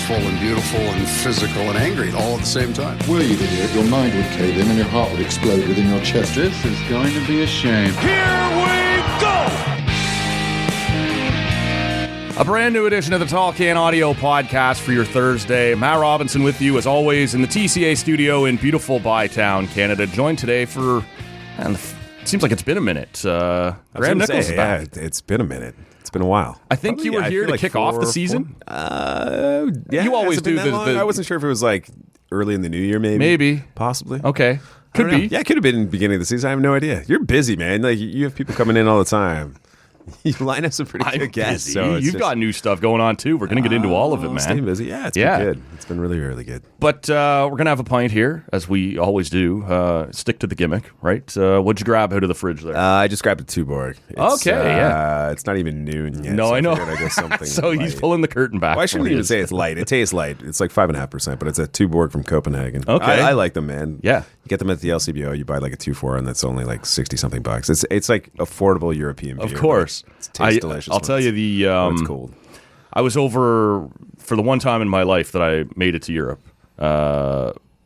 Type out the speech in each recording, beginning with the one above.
graceful and beautiful and physical and angry all at the same time. Were you idiot, your mind would cave in and your heart would explode within your chest. This is going to be a shame. Here we go! A brand new edition of the Tall Can Audio Podcast for your Thursday. Matt Robinson with you, as always, in the TCA studio in beautiful Bytown, Canada. Joined today for, it seems like it's been a minute. Graeme Nichols is back. Yeah, it's been a minute. It's been a while. I think you were here to kick off the season. Yeah, you always do this. I wasn't sure if it was like early in the new year, maybe, possibly. Okay, could be. Yeah, it could have been beginning of the season. I have no idea. You're busy, man. Like you have people coming in all the time. You line up some pretty good guests. So you've got new stuff going on too. We're going to get into all of it, man. Staying busy. Yeah, it's been good. It's been really, really good. But we're going to have a pint here, as we always do. Stick to the gimmick, right? What'd you grab out of the fridge there? I just grabbed a Tuborg. It's not even noon yet. No, so I know. I get something so light. He's pulling the curtain back. Well, I shouldn't even say it's light. It tastes light. It's like 5.5%, but it's a Tuborg from Copenhagen. Okay. I like them, man. Yeah. You get them at the LCBO. You buy like a 2-4, and that's only like 60-something bucks. It's like affordable European beer. Of course. It tastes delicious. I'll tell you it's cold. I was over for the one time in my life that I made it to Europe.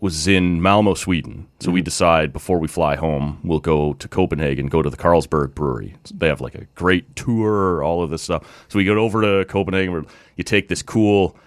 Was in Malmo, Sweden. So we decide before we fly home, we'll go to Copenhagen, go to the Carlsberg Brewery. They have like a great tour, all of this stuff. So we go over to Copenhagen. Where you take this cool,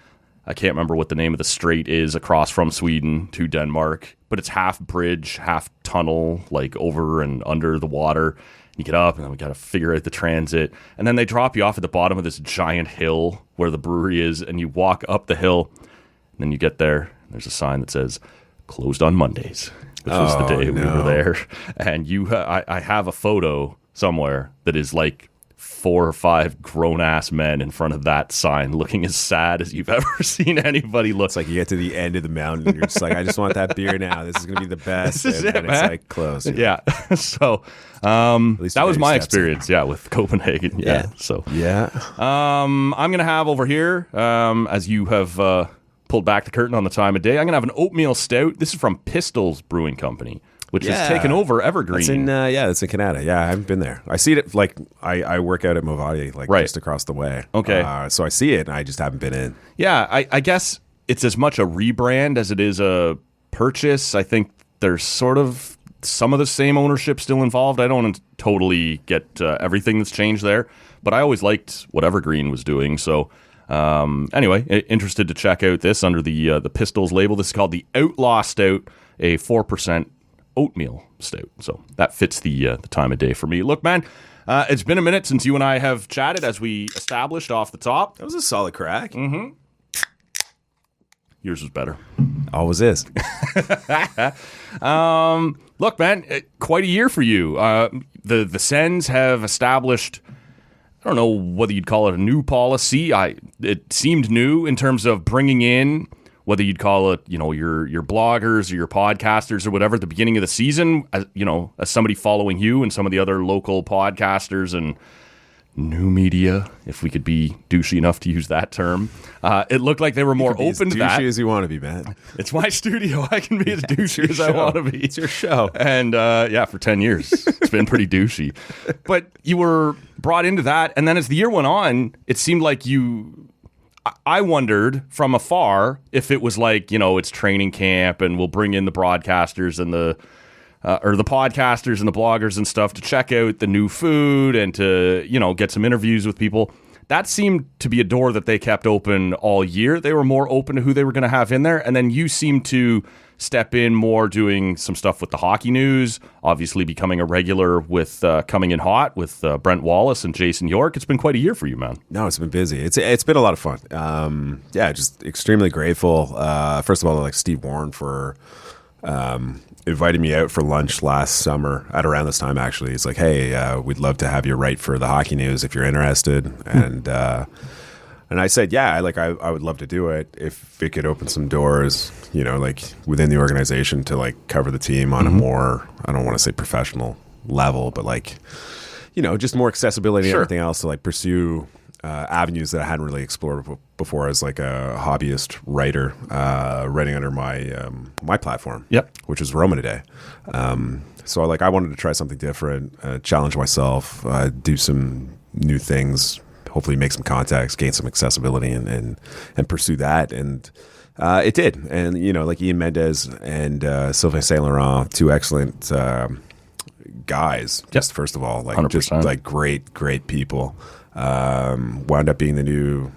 I can't remember what the name of the strait is, across from Sweden to Denmark, but it's half bridge, half tunnel, like over and under the water. You get up, and then we got to figure out the transit. And then they drop you off at the bottom of this giant hill where the brewery is, and you walk up the hill, and then you get there, and there's a sign that says, closed on Mondays, which was the day we were there. And I have a photo somewhere that is like 4 or 5 grown-ass men in front of that sign looking as sad as you've ever seen anybody look. It's like you get to the end of the mountain and you're just like, I just want that beer now. This is going to be the best. This is it, and man. It's like close. Yeah. So that was my experience, with Copenhagen. Yeah. So I'm going to have over here, as you have pulled back the curtain on the time of day, I'm going to have an oatmeal stout. This is from Pistols Brewing Company, which has taken over Evergreen. It's in Canada. Yeah, I haven't been there. I see it, like, I work out at Movati, like, just across the way. Okay. So I see it, and I just haven't been in. Yeah, I guess it's as much a rebrand as it is a purchase. I think there's sort of some of the same ownership still involved. I don't totally get everything that's changed there, but I always liked what Evergreen was doing, so... anyway, interested to check out this under the Pistols label. This is called the Outlaw Stout, a 4% oatmeal stout. So that fits the time of day for me. Look, man, it's been a minute since you and I have chatted, as we established off the top. That was a solid crack. Mm-hmm. Yours was better. Always is. Look, man, quite a year for you. The Sens have established, I don't know whether you'd call it a new policy. It seemed new in terms of bringing in, whether you'd call it, your bloggers or your podcasters or whatever, at the beginning of the season, as somebody following you and some of the other local podcasters and new media, if we could be douchey enough to use that term. It looked like they were more open to that. Douchey as you want to be, man. It's my studio. I can be as douchey as I want to be. It's your show. And for 10 years, it's been pretty douchey. But you were brought into that. And then as the year went on, it seemed like I wondered from afar if it was like, it's training camp and we'll bring in the broadcasters and the podcasters and the bloggers and stuff to check out the new food and to, get some interviews with people. That seemed to be a door that they kept open all year. They were more open to who they were going to have in there. And then you seemed to step in more, doing some stuff with the hockey news, obviously becoming a regular with Coming In Hot with Brent Wallace and Jason York. It's been quite a year for you, man. No, it's been busy. It's been a lot of fun. Just extremely grateful. First of all, like Steve Warren for invited me out for lunch last summer at around this time. Actually, he's like, "Hey, we'd love to have you write for the hockey news if you're interested." And I said, "Yeah, I would love to do it if it could open some doors, like within the organization to like cover the team on a more, I don't want to say professional level, but like, just more accessibility and everything else to like pursue." Avenues that I hadn't really explored before as like a hobbyist writer, writing under my platform, which was Roma Today. So I wanted to try something different, challenge myself, do some new things, hopefully make some contacts, gain some accessibility, and pursue that. And it did. And, like Ian Mendez and Sylvain Saint Laurent, two excellent guys, just first of all, like 100%. just like great people, wound up being the new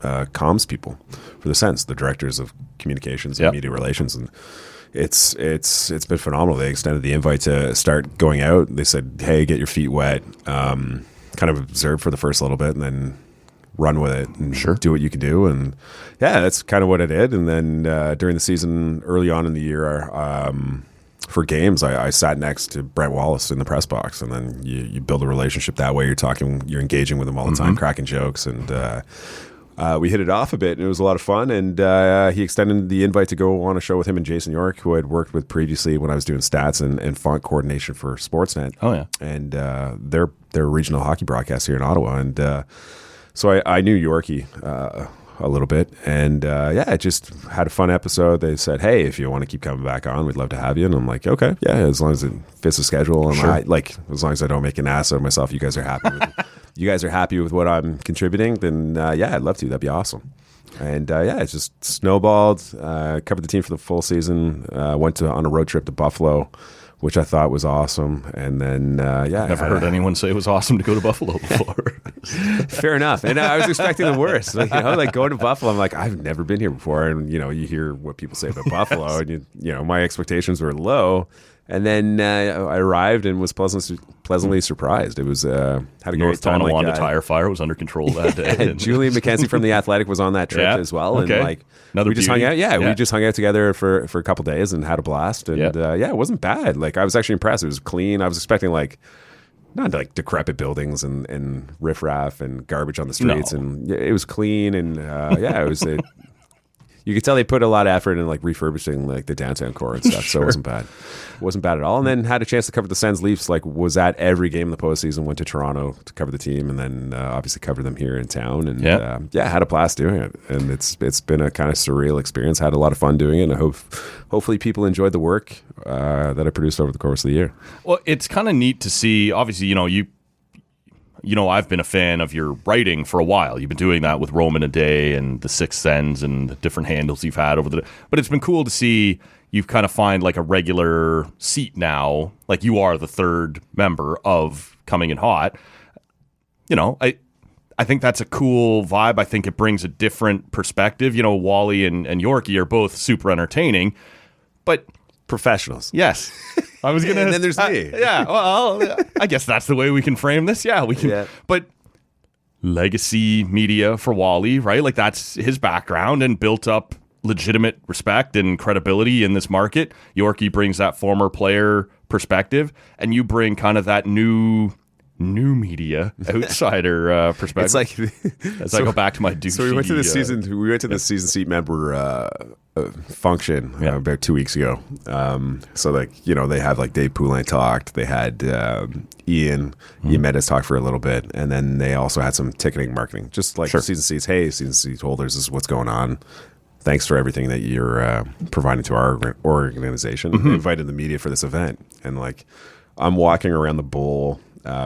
comms people for the Sens, the directors of communications and media relations. And it's been phenomenal. They extended the invite to start going out. They said, hey, get your feet wet, kind of observe for the first little bit, and then run with it and do what you can do. And that's kind of what I did. And then during the season, early on in the year, for games, I sat next to Brent Wallace in the press box, and then you build a relationship that way. You're engaging with him all the time, cracking jokes, and we hit it off a bit, and it was a lot of fun. And he extended the invite to go on a show with him and Jason York, who I'd worked with previously when I was doing stats and font coordination for Sportsnet. Oh yeah, and their regional hockey broadcast here in Ottawa, and so I knew Yorkie a little bit, and I just had a fun episode. They said, hey, if you want to keep coming back on, we'd love to have you. And I'm like, okay, yeah, as long as it fits the schedule, and as long as I don't make an ass of myself, you guys are happy with what I'm contributing, then I'd love to. That'd be awesome. And it just snowballed. Covered the team for the full season. Went on a road trip to Buffalo, which I thought was awesome. And then, never heard anyone say it was awesome to go to Buffalo before. Fair enough. And I was expecting the worst. Like going to Buffalo, I'm like, I've never been here before. And, you hear what people say about Buffalo, and, my expectations were low. And then I arrived and was pleasantly surprised. It was had a great North time. Tonawanda Tire Fire was under control that day. Julian McKenzie from The Athletic was on that trip as well. Okay. And we just hung out. We just hung out together for a couple days and had a blast. And it wasn't bad. Like, I was actually impressed. It was clean. I was expecting not like decrepit buildings and riffraff and garbage on the streets. No. And it was clean. And it was you could tell they put a lot of effort in refurbishing the downtown core and stuff. So it wasn't bad. It wasn't bad at all. And then had a chance to cover the Sens Leafs. Was at every game in the postseason. Went to Toronto to cover the team, and then obviously covered them here in town. And had a blast doing it. And it's been a kind of surreal experience. Had a lot of fun doing it. And I hope hopefully people enjoyed the work that I produced over the course of the year. Well, it's kind of neat to see. Obviously, I've been a fan of your writing for a while. You've been doing that with Roman a Day and the Sixth Sens and the different handles you've had over but it's been cool to see you kind of find a regular seat now. Like, you are the third member of Coming in Hot. I think that's a cool vibe. I think it brings a different perspective. Wally and Yorkie are both super entertaining, but professionals. Yes. I was going to... And then there's me. Well, I guess that's the way we can frame this. Yeah, we can. Yeah. But legacy media for Wally, right? That's his background and built up legitimate respect and credibility in this market. Yorkie brings that former player perspective, and you bring kind of that new media outsider perspective. It's I go back to my douchey... So we went to the season seat member function about 2 weeks ago. They have Dave Poulin talked. They had Ian Meadows talk for a little bit, and then they also had some ticketing marketing, just season seats. Hey, season seat holders, this is what's going on. Thanks for everything that you're providing to our organization. They invited the media for this event, and I'm walking around the bowl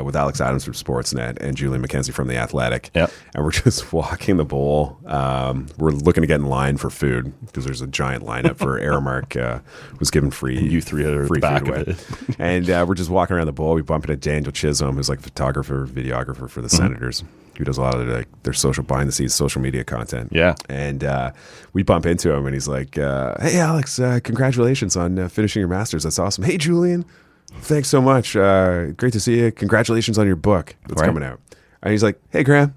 with Alex Adams from Sportsnet and Julian McKenzie from The Athletic. Yep. And we're just walking the bowl. We're looking to get in line for food because there's a giant lineup for Aramark was given free. And you three are free back of it. And we're just walking around the bowl. We bump into Daniel Chisholm, who's photographer, videographer for the Senators, who does a lot of their social behind the scenes social media content. Yeah. And we bump into him and he's like, hey, Alex, congratulations on finishing your master's. That's awesome. Hey, Julian. Thanks so much. Great to see you. Congratulations on your book that's coming out. And he's like, hey, Graeme.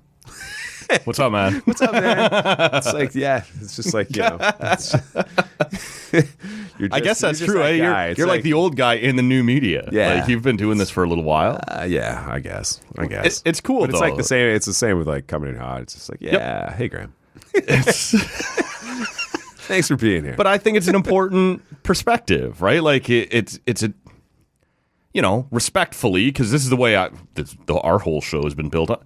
What's up, man? What's up, man? It's it's just I guess that's true. You're the old guy in the new media. Yeah. You've been doing this for a little while. Yeah, I guess. It's cool, but though. It's the same. It's the same with Coming in Hot. It's just hey, Graeme. Thanks for being here. But I think it's an important perspective, right? It's a, respectfully, because this is the way our whole show has been built up.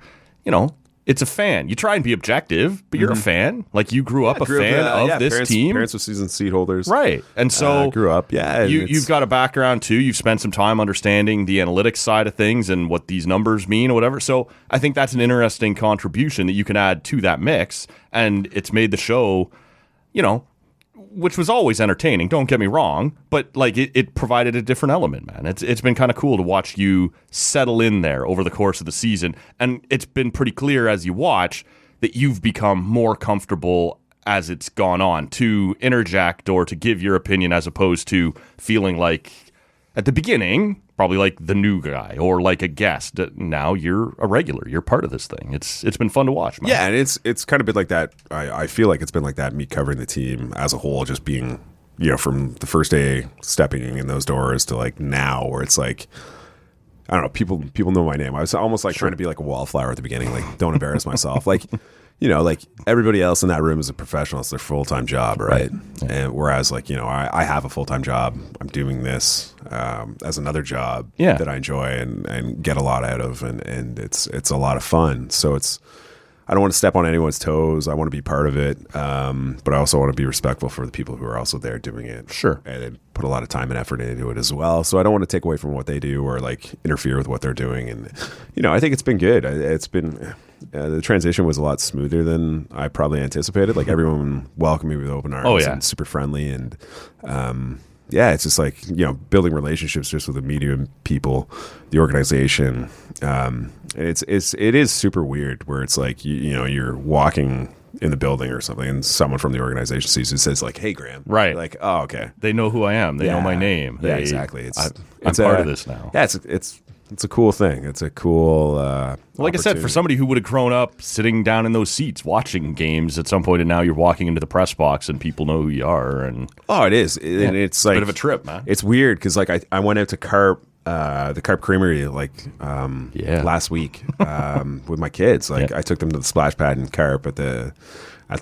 it's a fan. You try and be objective, but you're a fan. Like, you grew up a fan of this team. Parents were season seat holders. Right. And so grew up, yeah. You've got a background, too. You've spent some time understanding the analytics side of things and what these numbers mean or whatever. So I think that's an interesting contribution that you can add to that mix. And it's made the show, which was always entertaining, don't get me wrong, but like it provided a different element, man. It's been kind of cool to watch you settle in there over the course of the season, and it's been pretty clear as you watch that you've become more comfortable as it's gone on to interject or to give your opinion, as opposed to feeling like at the beginning probably like the new guy or like a guest. Now you're a regular. You're part of this thing. It's been fun to watch, man. Yeah, and it's kind of been like that. I feel like it's been like that, me covering the team as a whole, just being, from the first day stepping in those doors to like now, where it's like, I don't know, people know my name. I was almost like trying to be like a wallflower at the beginning, like don't embarrass myself. Like, like everybody else in that room is a professional. It's their full-time job, right? And whereas like, I have a full-time job. I'm doing this as another job that I enjoy and get a lot out of, and it's a lot of fun. So I don't want to step on anyone's toes. I want to be part of it, but I also want to be respectful for the people who are also there doing it. Sure. And they put a lot of time and effort into it as well. So I don't want to take away from what they do or like interfere with what they're doing. And I think it's been good. It's been the transition was a lot smoother than I probably anticipated. Like, everyone welcomed me with open arms and super friendly, and it's just like, building relationships just with the media people, the organization. It is super weird where it's like, you're walking in the building or something and someone from the organization sees you and says like, "Hey, Graeme." Right. Like, oh, okay. They know who I am. They know my name. Yeah, exactly. I'm part of this now. Yeah, it's a cool thing. It's a cool like I said, for somebody who would have grown up sitting down in those seats watching games at some point, and now you're walking into the press box and people know who you are. And it is. And it's like a bit of a trip, man. It's weird because like I went out to the Carp Creamery last week with my kids. Like I took them to the splash pad in Carp at the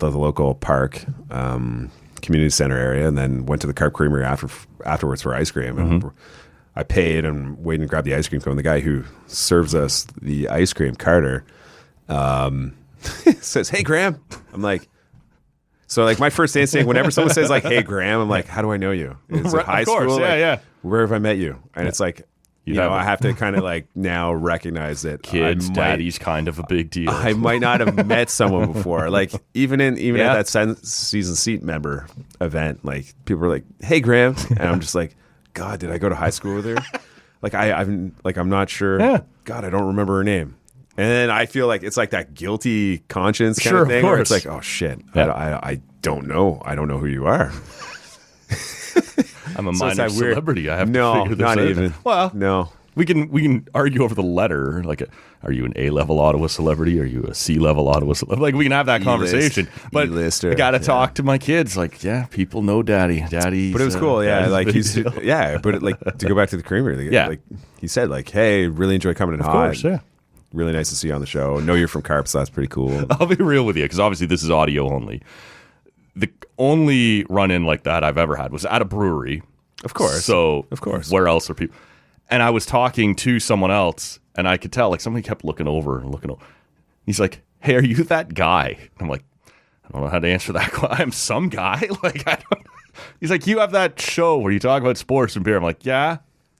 local park community center area, and then went to the Carp Creamery afterwards for ice cream. And I paid and waited to grab the ice cream cone. The guy who serves us the ice cream, Carter, says, "Hey, Graeme." I'm like, so like my first instinct whenever someone says like, "Hey, Graeme," I'm like, how do I know you? Is it high school? Where have I met you? And it's like, I have to kind of like now recognize that daddy's kind of a big deal. I might not have met someone before. Like even at that season seat member event, like people were like, "Hey, Graeme," and I'm just like, God, did I go to high school with her? Like I'm not sure. Yeah. God, I don't remember her name. And then I feel like it's like that guilty conscience kind of thing, where it's like, oh shit, I don't know. I don't know who you are. I'm a minor celebrity. I have to figure this out. Not even. Well, no. We can argue over the letter. Like, are you an A-level Ottawa celebrity? Are you a C-level Ottawa celebrity? Like, we can have that conversation. But I got to talk to my kids. Like, people know Daddy. Daddy. But it was cool. Yeah, like But like to go back to the creamery. Like he said, like, "Hey, really enjoy coming in hot. Of course, yeah. Really nice to see you on the show. Know you're from Carp, so that's pretty cool." I'll be real with you, because obviously this is audio only. The only run-in like that I've ever had was at a brewery. Of course. So, of course, where else are people? And I was talking to someone else, and I could tell, like, somebody kept looking over. He's like, "Hey, are you that guy?" I'm like, "I don't know how to answer that. I'm some guy." Like, I don't. He's like, "You have that show where you talk about sports and beer." I'm like, "Yeah,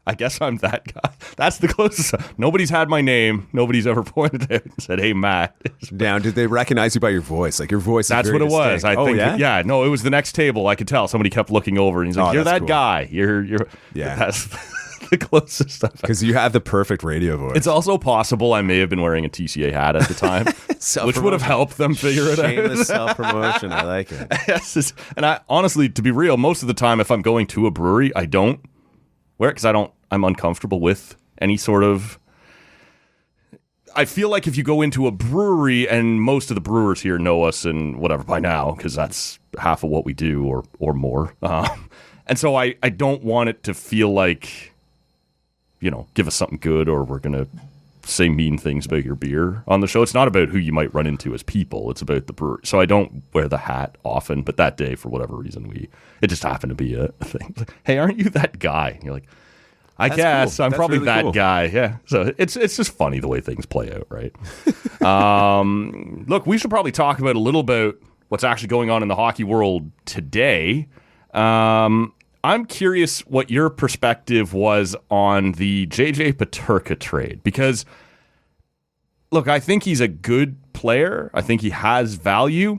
I guess I'm that guy." That's the closest. Nobody's had my name. Nobody's ever pointed out and said, "Hey, Matt." Now, did they recognize you by your voice? Like, your voice. That's is what very it was. distinct. I think. Yeah. No, it was the next table. I could tell. Somebody kept looking over, and he's like, "You're that cool. guy. You're." Yeah. That's the closest stuff. Because you have the perfect radio voice. It's also possible I may have been wearing a TCA hat at the time, which would have helped them figure it out. Shameless self-promotion. I like it. Yes, and I honestly, to be real, most of the time, if I'm going to a brewery, I don't wear it because I'm uncomfortable with any sort of. I feel like if you go into a brewery, and most of the brewers here know us and whatever by now, because that's half of what we do or more. And so I don't want it to feel like, give us something good or we're going to say mean things about your beer on the show. It's not about who you might run into as people. It's about the brewery. So I don't wear the hat often, but that day, for whatever reason, it just happened to be a thing. Like, "Hey, aren't you that guy?" And you're like, I guess cool. I'm That's probably really that cool. guy. Yeah. So it's just funny the way things play out, right? Look, we should probably talk about a little about what's actually going on in the hockey world today. I'm curious what your perspective was on the JJ Peterka trade, because look, I think he's a good player. I think he has value,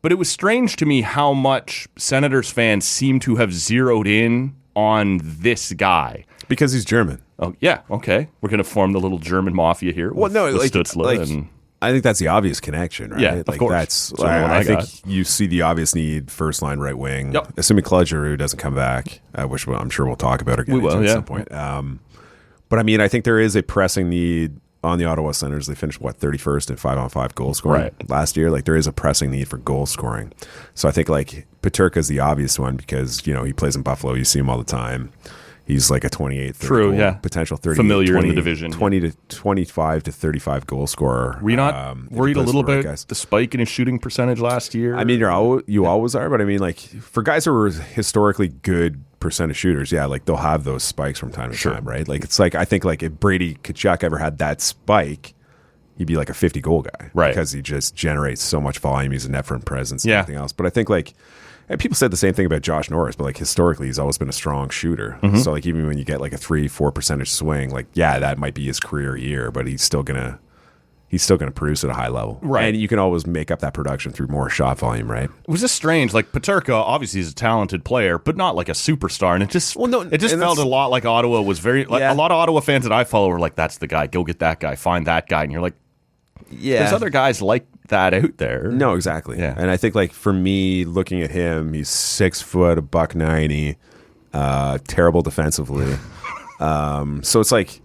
but it was strange to me how much Senators fans seem to have zeroed in on this guy. Because he's German. Oh, yeah, okay. We're going to form the little German mafia here with Stützle and... I think that's the obvious connection, right? Yeah, of like course. That's It's the only one I I think got. you see the obvious need first line right wing. Yep. Assuming Claude Giroux doesn't come back, which I'm sure we'll talk about again We will, at yeah. some point. But I mean, I think there is a pressing need on the Ottawa Senators. They finished 31st in 5-on-5 goal scoring Right. last year. Like there is a pressing need for goal scoring. So I think like Peterka is the obvious one because he plays in Buffalo. You see him all the time. He's like a 28, 30 True, goal, yeah. potential 30, Familiar in 20, the division. 20 to 25 to 35 goal scorer. Were you not if he worried a plays little for the right bit guys. the spike in his shooting percentage last year? I mean, you always are, but I mean, like for guys who are historically good percentage shooters, yeah, like they'll have those spikes from time to time, right? Like it's like I think like if Brady Tkachuk ever had that spike, he'd be like a 50 goal guy, Right. Because he just generates so much volume. He's a net front presence and Yeah. everything else. But I think like. And people said the same thing about Josh Norris, but like historically, he's always been a strong shooter. Mm-hmm. So like even when you get like a 3-4% swing, like yeah, that might be his career year, but he's still gonna produce at a high level, Right. And you can always make up that production through more shot volume, right? It was just strange. Like Peterka, obviously, is a talented player, but not like a superstar. And it just Well, no, it just and felt a that's- lot like Ottawa was very like Yeah. a lot of Ottawa fans that I follow were like, "That's the guy. Go get that guy. Find that guy." And you're like, Yeah, "There's other guys like that out there." No, exactly. Yeah. And I think like for me, looking at him, he's 6 foot, $190, terrible defensively. So it's like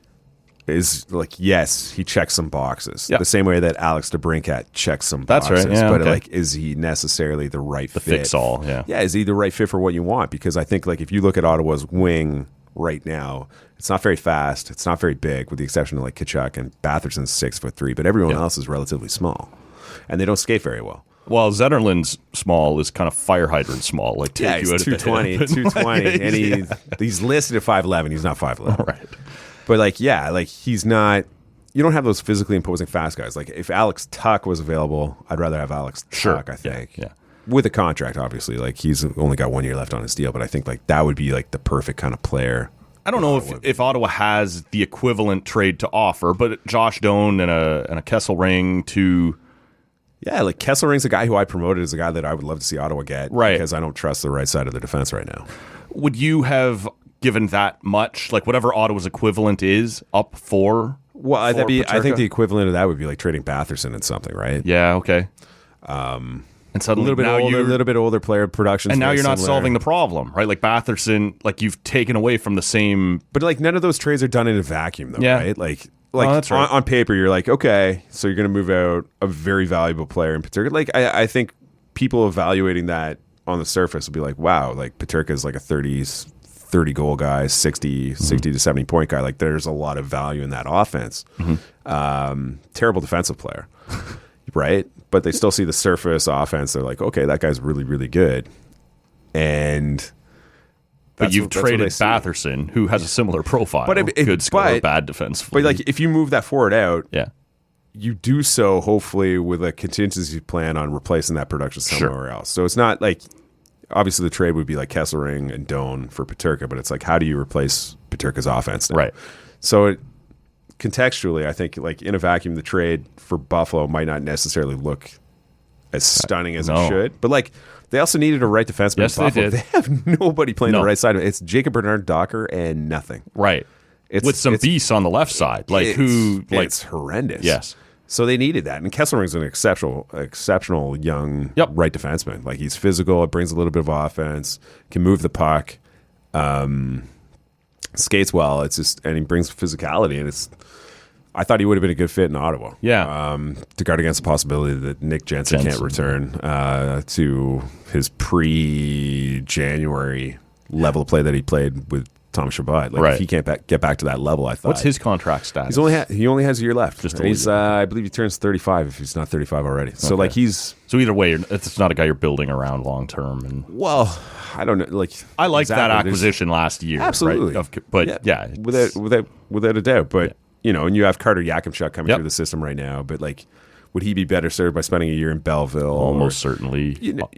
yes, he checks some boxes. Yeah. The same way that Alex DeBrincat checks some That's boxes. right, yeah, but okay. like, is he necessarily the right fit? fix-all, yeah. Yeah, is he the right fit for what you want? Because I think like if you look at Ottawa's wing right now, it's not very fast. It's not very big, with the exception of like Tkachuk and Batherson's 6'3", but everyone else is relatively small, and they don't skate very well. Well, Zetterlund's small is kind of fire hydrant small. Like take Yeah, you he's out at the hip. 220, and he's listed at 5'11". He's not 5'11". Right. But like, yeah, like he's not. You don't have those physically imposing fast guys. Like if Alex Tuck was available, I'd rather have Alex Tuck. I think. Yeah. With a contract, obviously, like he's only got 1 year left on his deal. But I think like that would be like the perfect kind of player. I don't know if Ottawa has the equivalent trade to offer, but Josh Doan and a Kesselring to. Yeah, like Kesselring's a guy who I promoted as a guy that I would love to see Ottawa get, Right. Because I don't trust the right side of the defense right now. Would you have given that much, like whatever Ottawa's equivalent is, up for? Well, I for think Peterka? the equivalent of that would be like trading Batherson and something, right? Yeah, okay. And A suddenly little bit now older, you're, a little bit older player production, and now you're not solving the problem, right? Like Batherson, like you've taken away from the same. But like none of those trades are done in a vacuum, though, Yeah. right? Like that's right. on paper, you're like, okay, so you're going to move out a very valuable player in Peterka. Like I think people evaluating that on the surface will be like, wow, like Peterka is like a 30 goal guy, 60 to 70 point guy. Like there's a lot of value in that offense. Terrible defensive player, right? But they still see the surface offense. They're like, okay, that guy's really, really good. And But that's you've what they traded see. Batherson, who has a similar profile, But good scorer, but- bad defense. But like if you move that forward out, yeah, you do so hopefully with a contingency plan on replacing that production somewhere else. So it's not like obviously the trade would be like Kesselring and Doan for Peterka, but it's like how do you replace Peterka's offense now? Right. So contextually, I think like in a vacuum, the trade for Buffalo might not necessarily look as stunning as No. it should. But like they also needed a right defenseman. Yes, in they Buffalo. did. They have nobody playing No. the right side of it. It's Jacob Bernard Docker and nothing. right. With some beasts on the left side, like who, like it's horrendous. yes, So they needed that, and Kesselring's an exceptional young Yep. right defenseman. Like he's physical, it brings a little bit of offense, can move the puck, skates well. It's just, and he brings physicality, and it's. I thought he would have been a good fit in Ottawa. Yeah. To guard against the possibility that Nick Jensen can't return to his pre-January level of play that he played with Tom Chabot. Like Right. if he can't get back to that level, I thought. What's his contract status? He only has a year left. Just a And he's year. I believe he turns 35 if he's not 35 already. So like he's So either way, it's not a guy you're building around long term. And well, I don't know. Like I like that exactly, there's- acquisition last year. Absolutely. Right? But yeah, without a doubt. But and you have Carter Yakimchuk coming Yep. through the system right now. But like, would he be better served by spending a year in Belleville? almost certainly. Any like-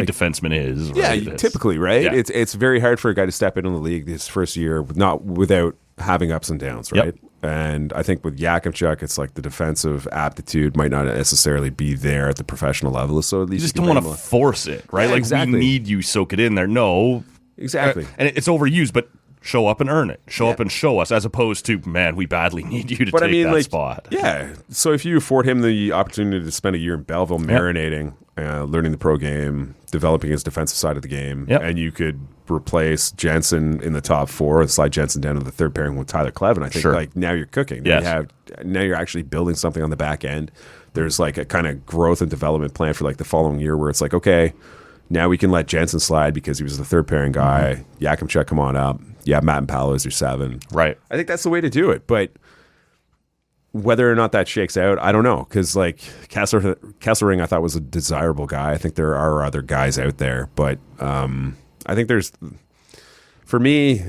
defenseman is. Yeah, Right? It's- typically, right? Yeah. It's very hard for a guy to step into the league his first year without having ups and downs, right? Yep. And I think with Yakimchuk, it's like the defensive aptitude might not necessarily be there at the professional level. So at least You just you don't can want to bring him force it, right? Yeah, Like exactly. we need you, soak it in there. No, Exactly. and it's overused, but show up and earn it. Show Yeah. up and show us, as opposed to, man, we badly need you to But take I mean, that like, spot. yeah. So if you afford him the opportunity to spend a year in Belleville marinating, learning the pro game, developing his defensive side of the game, Yep. and you could replace Jensen in the top four and slide Jensen down to the third pairing with Tyler Clevin, I think Sure. like now you're cooking. Yes. Now you're actually building something on the back end. There's like a kind of growth and development plan for like the following year where it's like, okay, now we can let Jensen slide because he was the third pairing guy. Yakimchuk, come on up. Yeah, Matt and Paolo is your 7. Right. I think that's the way to do it. But whether or not that shakes out, I don't know. Because like Kesselring, I thought was a desirable guy. I think there are other guys out there, but I think there's, for me,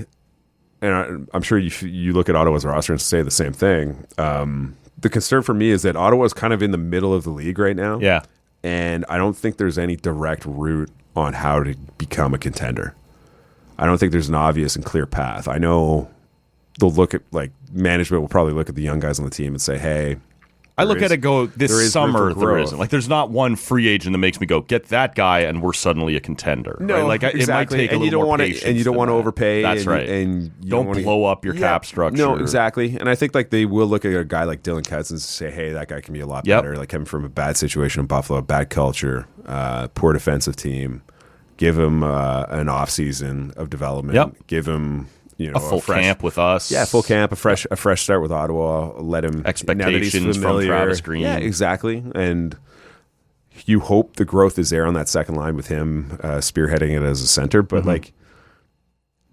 and I'm sure you look at Ottawa's roster and say the same thing. The concern for me is that Ottawa's kind of in the middle of the league right now. Yeah. And I don't think there's any direct route on how to become a contender. I don't think there's an obvious and clear path. I know they'll look at, like, management will probably look at the young guys on the team and say, hey, I look at it go, there this is room summer for there growth. isn't. Like, there's not one free agent that makes me go, get that guy, and we're suddenly a contender. No, right? Like, exactly. it might take and a you little don't more want patience. to, and you don't than want to that. overpay. That's and, right. And you don't wanna, blow up your cap structure. No, exactly. And I think like they will look at a guy like Dylan Cousins and say, hey, that guy can be a lot Yep. better. Like coming from a bad situation in Buffalo, bad culture, poor defensive team. Give him an off season of development. Yep. Give him A full camp with us. Yeah, full camp, a fresh start with Ottawa. Let him Expectations from Travis Green. Yeah, exactly. And you hope the growth is there on that second line with him spearheading it as a center. But like,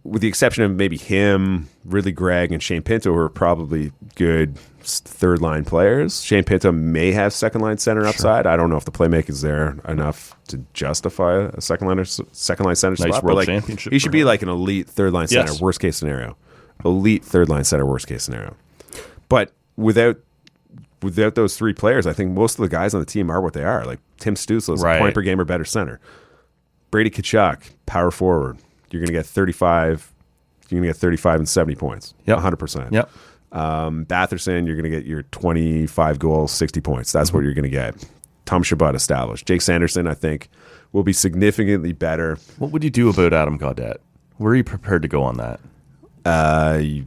with the exception of maybe him, Ridley Gregg, and Shane Pinto, who are probably good third line players. Shane Pinto may have second line center upside. I don't know if the playmaking is there enough to justify a second line center spot. But world like, championship he should for be him. like an elite third line center, Yes. worst case scenario. Elite third line center, worst case scenario. But without those three players, I think most of the guys on the team are what they are. Like Tim Stützle is Right. a point per game or better center. Brady Tkachuk, power forward. You're going to get 35. You're going to get 35 and 70 points. Yep. 100%. Yep. Batherson, you're going to get your 25 goals, 60 points. That's what you're going to get. Tom Chabot established. Jake Sanderson, I think, will be significantly better. What would you do about Adam Gaudette? Where are you prepared to go on that? I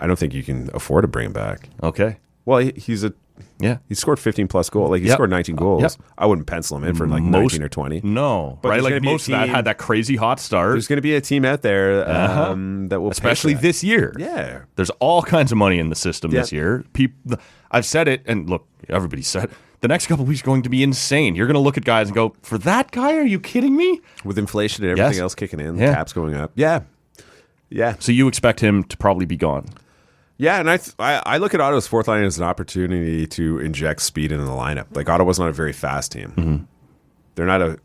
don't think you can afford to bring him back. Okay. Well, he's a Yeah. he scored 15 plus goals. Like he Yep. scored 19 goals. Yep. I wouldn't pencil him in for like 19 or 20. No. But right? there's Like gonna be a most of that team- had that crazy hot start. There's going to be a team out there that will pay Especially for that. this year. Yeah. There's all kinds of money in the system this Yeah. year. I've said it, and look, everybody said it. The next couple of weeks are going to be insane. You're going to look at guys and go, for that guy, are you kidding me? With inflation and everything Yes. else kicking in, Yeah. the cap's going up. Yeah. Yeah. So you expect him to probably be gone. Yeah, and I look at Ottawa's fourth line as an opportunity to inject speed into the lineup. Like Ottawa's not a very fast team. They're not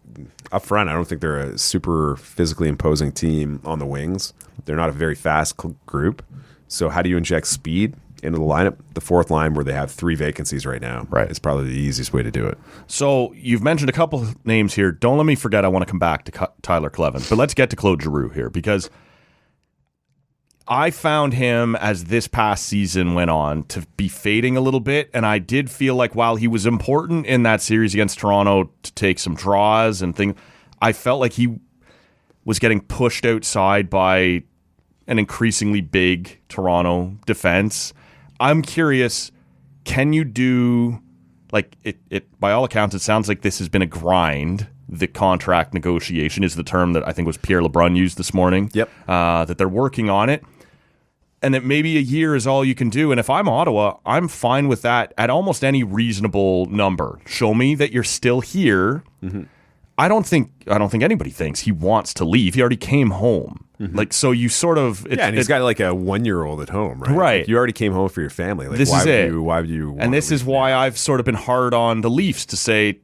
up front. I don't think they're a super physically imposing team on the wings. They're not a very fast group. So how do you inject speed into the lineup? The fourth line, where they have 3 vacancies right now, Right. is probably the easiest way to do it. So you've mentioned a couple of names here. Don't let me forget, I want to come back to Tyler Clevin. But let's get to Claude Giroux here, because I found him, as this past season went on, to be fading a little bit. And I did feel like while he was important in that series against Toronto to take some draws and things, I felt like he was getting pushed outside by an increasingly big Toronto defense. I'm curious, can you do, like, it by all accounts, it sounds like this has been a grind. The contract negotiation is the term that I think was Pierre LeBrun used this morning. Yep. That they're working on it. And that maybe a year is all you can do. And if I'm Ottawa, I'm fine with that at almost any reasonable number. Show me that you're still here. I don't think anybody thinks he wants to leave. He already came home. Like, so you sort of... Yeah, and he's got like a 1-year-old at home, right? Right. Like, you already came home for your family. Like, This why is would it. Why would you? And this is why I've sort of been hard on the Leafs to say,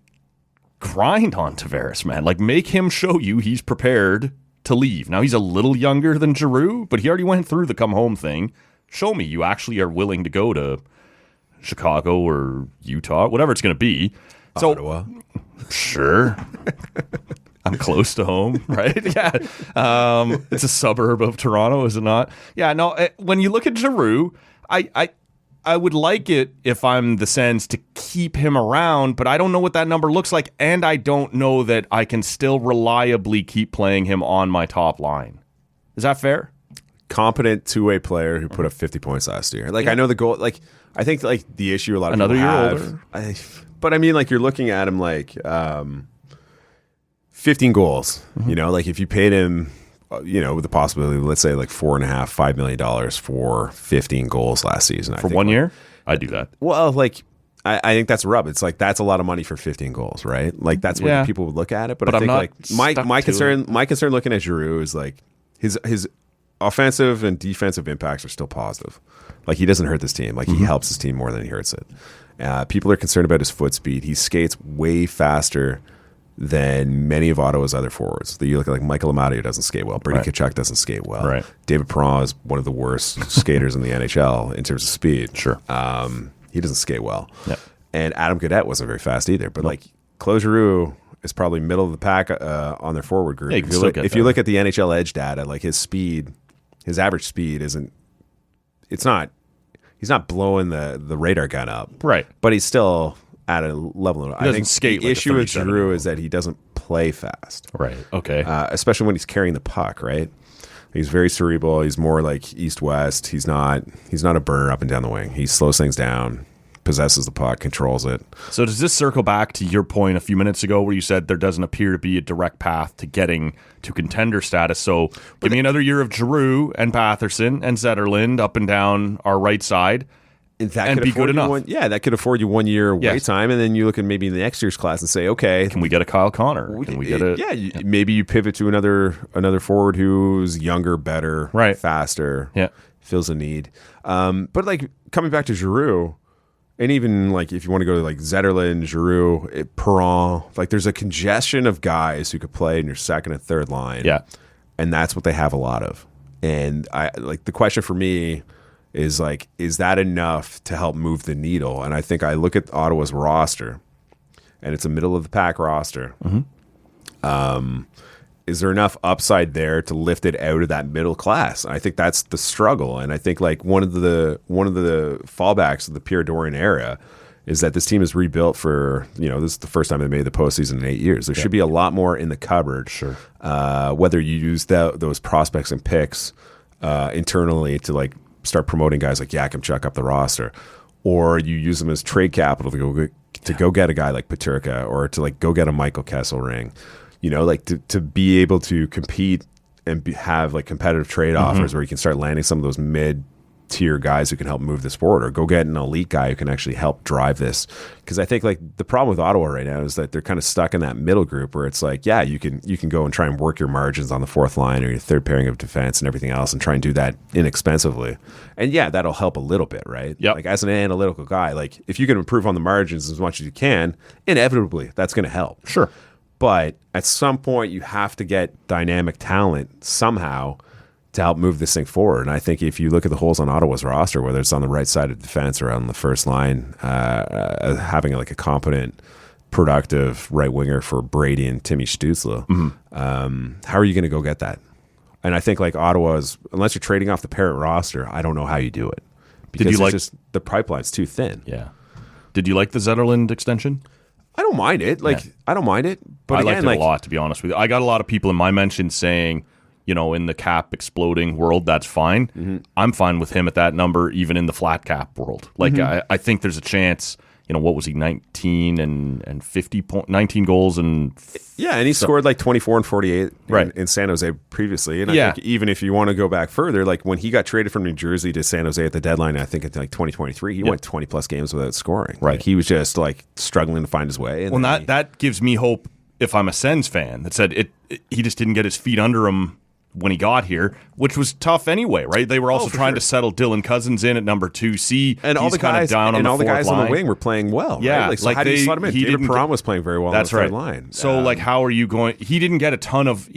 grind on Tavares, man. Like, make him show you he's prepared to leave. Now, he's a little younger than Giroux, but he already went through the come home thing. Show me you actually are willing to go to Chicago or Utah, whatever it's going to be. So, Ottawa. Sure. I'm close to home, right? Yeah. It's a suburb of Toronto, is it not? Yeah, no, when you look at Giroux, I would like it if I'm the Sens to keep him around, but I don't know what that number looks like, and I don't know that I can still reliably keep playing him on my top line. Is that fair? Competent two-way player who put up 50 points last year. Like, I know the goal, like, I think like the issue a lot of Another people year have, older. But I mean, like, you're looking at him like 15 goals. You know, like if you paid him, with the possibility, let's say like $4.5 million for 15 goals last season For 1 year? I'd do that. Well, like I think that's a rub. It's like that's a lot of money for 15 goals, right? Like that's what people would look at it. But I I'm think not like my stuck to concern looking at Giroux is like his offensive and defensive impacts are still positive. Like he doesn't hurt this team. Like he helps his team more than he hurts it. People are concerned about his foot speed. He skates way faster than many of Ottawa's other forwards. You look at like Michael Amadio doesn't skate well. Brady Tkachuk doesn't skate well. Right. David Perron is one of the worst skaters in the NHL in terms of speed. Sure. He doesn't skate well. Yeah. And Adam Gaudette wasn't very fast either. But like Claude Giroux is probably middle of the pack on their forward group. Yeah, if you look at the NHL Edge data, like his speed, his average speed he's not blowing the radar gun up. Right. But he's still at a level. I think skate the like a issue with 37 Giroux is that he doesn't play fast. Right. Okay. Especially when he's carrying the puck, right? He's very cerebral. He's more like east-west. He's not a burner up and down the wing. He slows things down, possesses the puck, controls it. So does this circle back to your point a few minutes ago where you said there doesn't appear to be a direct path to getting to contender status? So give me another year of Giroux and Batherson and Zetterlund up and down our right side. That and could be afford good you enough. that could afford you 1 year wait Yes. time, and then you look at maybe the next year's class and say, okay, Can we get a Kyle Connor? Can we get a maybe you pivot to another forward who's younger, better, Right. faster, Yeah. fills a need. But like coming back to Giroux, and even like if you want to go to like Zetterlund, Giroux, Perron, like there's a congestion of guys who could play in your second and third line. Yeah. And that's what they have a lot of. And I like the question for me is like, is that enough to help move the needle? And I think I look at Ottawa's roster, and it's a middle of the pack roster. Is there enough upside there to lift it out of that middle class? I think that's the struggle. And I think like one of the fallbacks of the Pierre Dorion era is that this team is rebuilt for, this is the first time they made the postseason in 8 years. There should be a lot more in the cupboard. Sure. Whether you use those prospects and picks internally to like start promoting guys like Yakimchuk up the roster, or you use them as trade capital to go get a guy like Peterka, or to like go get a Michael Kesselring, like to be able to compete and have like competitive trade offers where you can start landing some of those mid-tier guys who can help move this forward, or go get an elite guy who can actually help drive this. Because I think like the problem with Ottawa right now is that they're kind of stuck in that middle group where it's like, yeah, you can go and try and work your margins on the fourth line or your third pairing of defense and everything else, and try and do that inexpensively. And yeah, that'll help a little bit, right? Yep. Like as an analytical guy, like if you can improve on the margins as much as you can, inevitably that's going to help. Sure. But at some point, you have to get dynamic talent somehow to help move this thing forward. And I think if you look at the holes on Ottawa's roster, whether it's on the right side of defense or on the first line, having like a competent, productive right winger for Brady and Timmy Stützle, how are you going to go get that? And I think like Ottawa's, unless you're trading off the parent roster, I don't know how you do it. Because the pipeline's too thin. Yeah. Did you like the Zetterlund extension? I don't mind it. I don't mind it. But I again, liked it a lot, to be honest with you. I got a lot of people in my mentions saying, in the cap exploding world, that's fine. I'm fine with him at that number, even in the flat cap world. Like, I think there's a chance, what was he, 19 and 19 goals and... Yeah, and he scored like 24 and 48 right. in San Jose previously. And I think even if you want to go back further, like when he got traded from New Jersey to San Jose at the deadline, I think in like 2023, he went 20 plus games without scoring. Right. Like he was just like struggling to find his way. And that gives me hope if I'm a Sens fan that said he just didn't get his feet under him when he got here, which was tough anyway, right? They were also trying to settle Dylan Cousins in at number 2C. And all the guys down and on all the guys line. on the wing were playing well. Yeah, right? So how do you slot him in? David Perron was playing very well. That's on the right. third line. So how are you going? He didn't get a ton of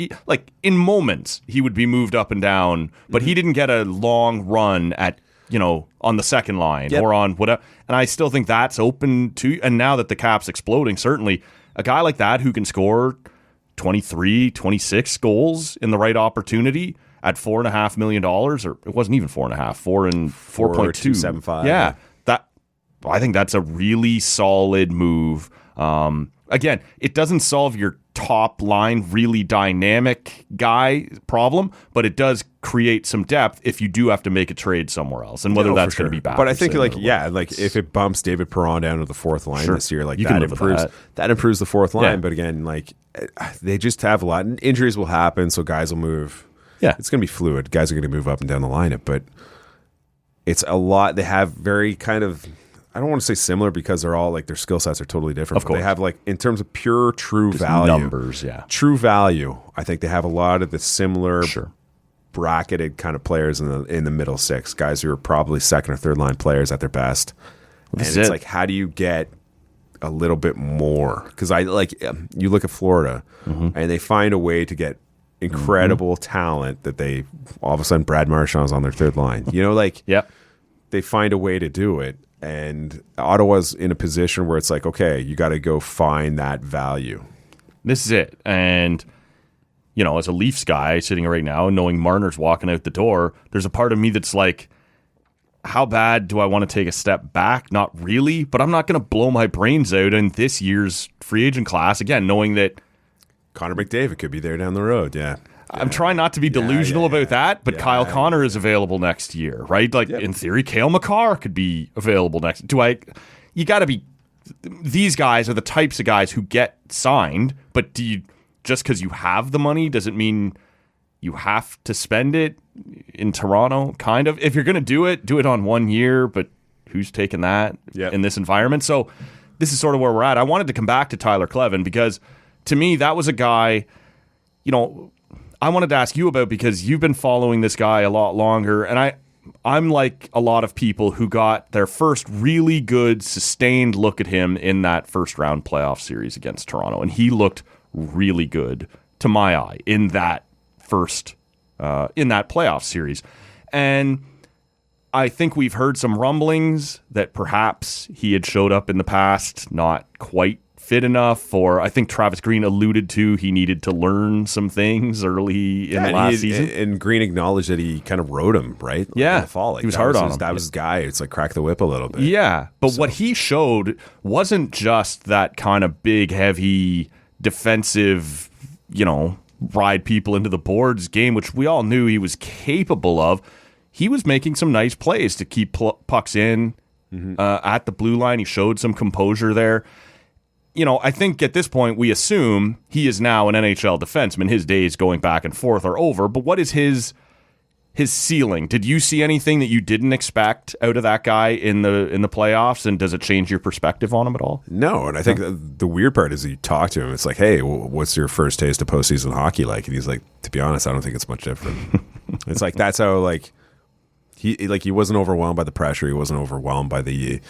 in moments he would be moved up and down, but he didn't get a long run at on the second line or on whatever. And I still think that's open to. And now that the cap's exploding, certainly a guy like that who can score 23, 26 goals in the right opportunity at $4.5 million, or it wasn't even 4.5, 4.275. Yeah, that I think that's a really solid move. Again, it doesn't solve your top line, really dynamic guy problem, but it does create some depth if you do have to make a trade somewhere else, and whether that's going to be bad. But I think if it bumps David Perron down to the fourth line this year, you that improves that improves the fourth line. Yeah. But again, they just have a lot, and injuries will happen, so guys will move. Yeah, it's going to be fluid. Guys are going to move up and down the lineup, but it's a lot. They have very kind of. I don't want to say similar because they're all their skill sets are totally different. Of course. They have in terms of pure true just value. Numbers, yeah. True value. I think they have a lot of the similar bracketed kind of players in the middle six. Guys who are probably second or third line players at their best. And it's how do you get a little bit more? Because you look at Florida and they find a way to get incredible talent that they all of a sudden Brad Marchand's on their third line. They find a way to do it. And Ottawa's in a position where it's okay, you got to go find that value. This is it. And, as a Leafs guy sitting right now, knowing Marner's walking out the door, there's a part of me that's how bad do I want to take a step back? Not really, but I'm not going to blow my brains out in this year's free agent class. Again, knowing that Connor McDavid could be there down the road, yeah. I'm trying not to be delusional about that, but Kyle Connor is available next year, right? In theory, Cale Makar could be available next. You got to be. These guys are the types of guys who get signed, but just because you have the money doesn't mean you have to spend it in Toronto. Kind of, if you're going to do it on 1 year. But who's taking that in this environment? So this is sort of where we're at. I wanted to come back to Tyler Kleven because to me that was a guy, I wanted to ask you about because you've been following this guy a lot longer, and I'm like a lot of people who got their first really good, sustained look at him in that first round playoff series against Toronto, and he looked really good to my eye in that playoff series. And I think we've heard some rumblings that perhaps he had showed up in the past not quite fit enough, or I think Travis Green alluded to he needed to learn some things early in the last season. And Green acknowledged that he kind of rode him, right? Yeah. In the fall. He was hard on him. That was his guy. It's crack the whip a little bit. Yeah. But what he showed wasn't just that kind of big, heavy, defensive, ride people into the boards game, which we all knew he was capable of. He was making some nice plays to keep pucks in at the blue line. He showed some composure there. I think at this point we assume he is now an NHL defenseman. His days going back and forth are over. But what is his ceiling? Did you see anything that you didn't expect out of that guy in the playoffs? And does it change your perspective on him at all? No. And I think the weird part is you talk to him. It's hey, what's your first taste of postseason hockey like? And he's to be honest, I don't think it's much different. It's that's how he wasn't overwhelmed by the pressure. He wasn't overwhelmed by the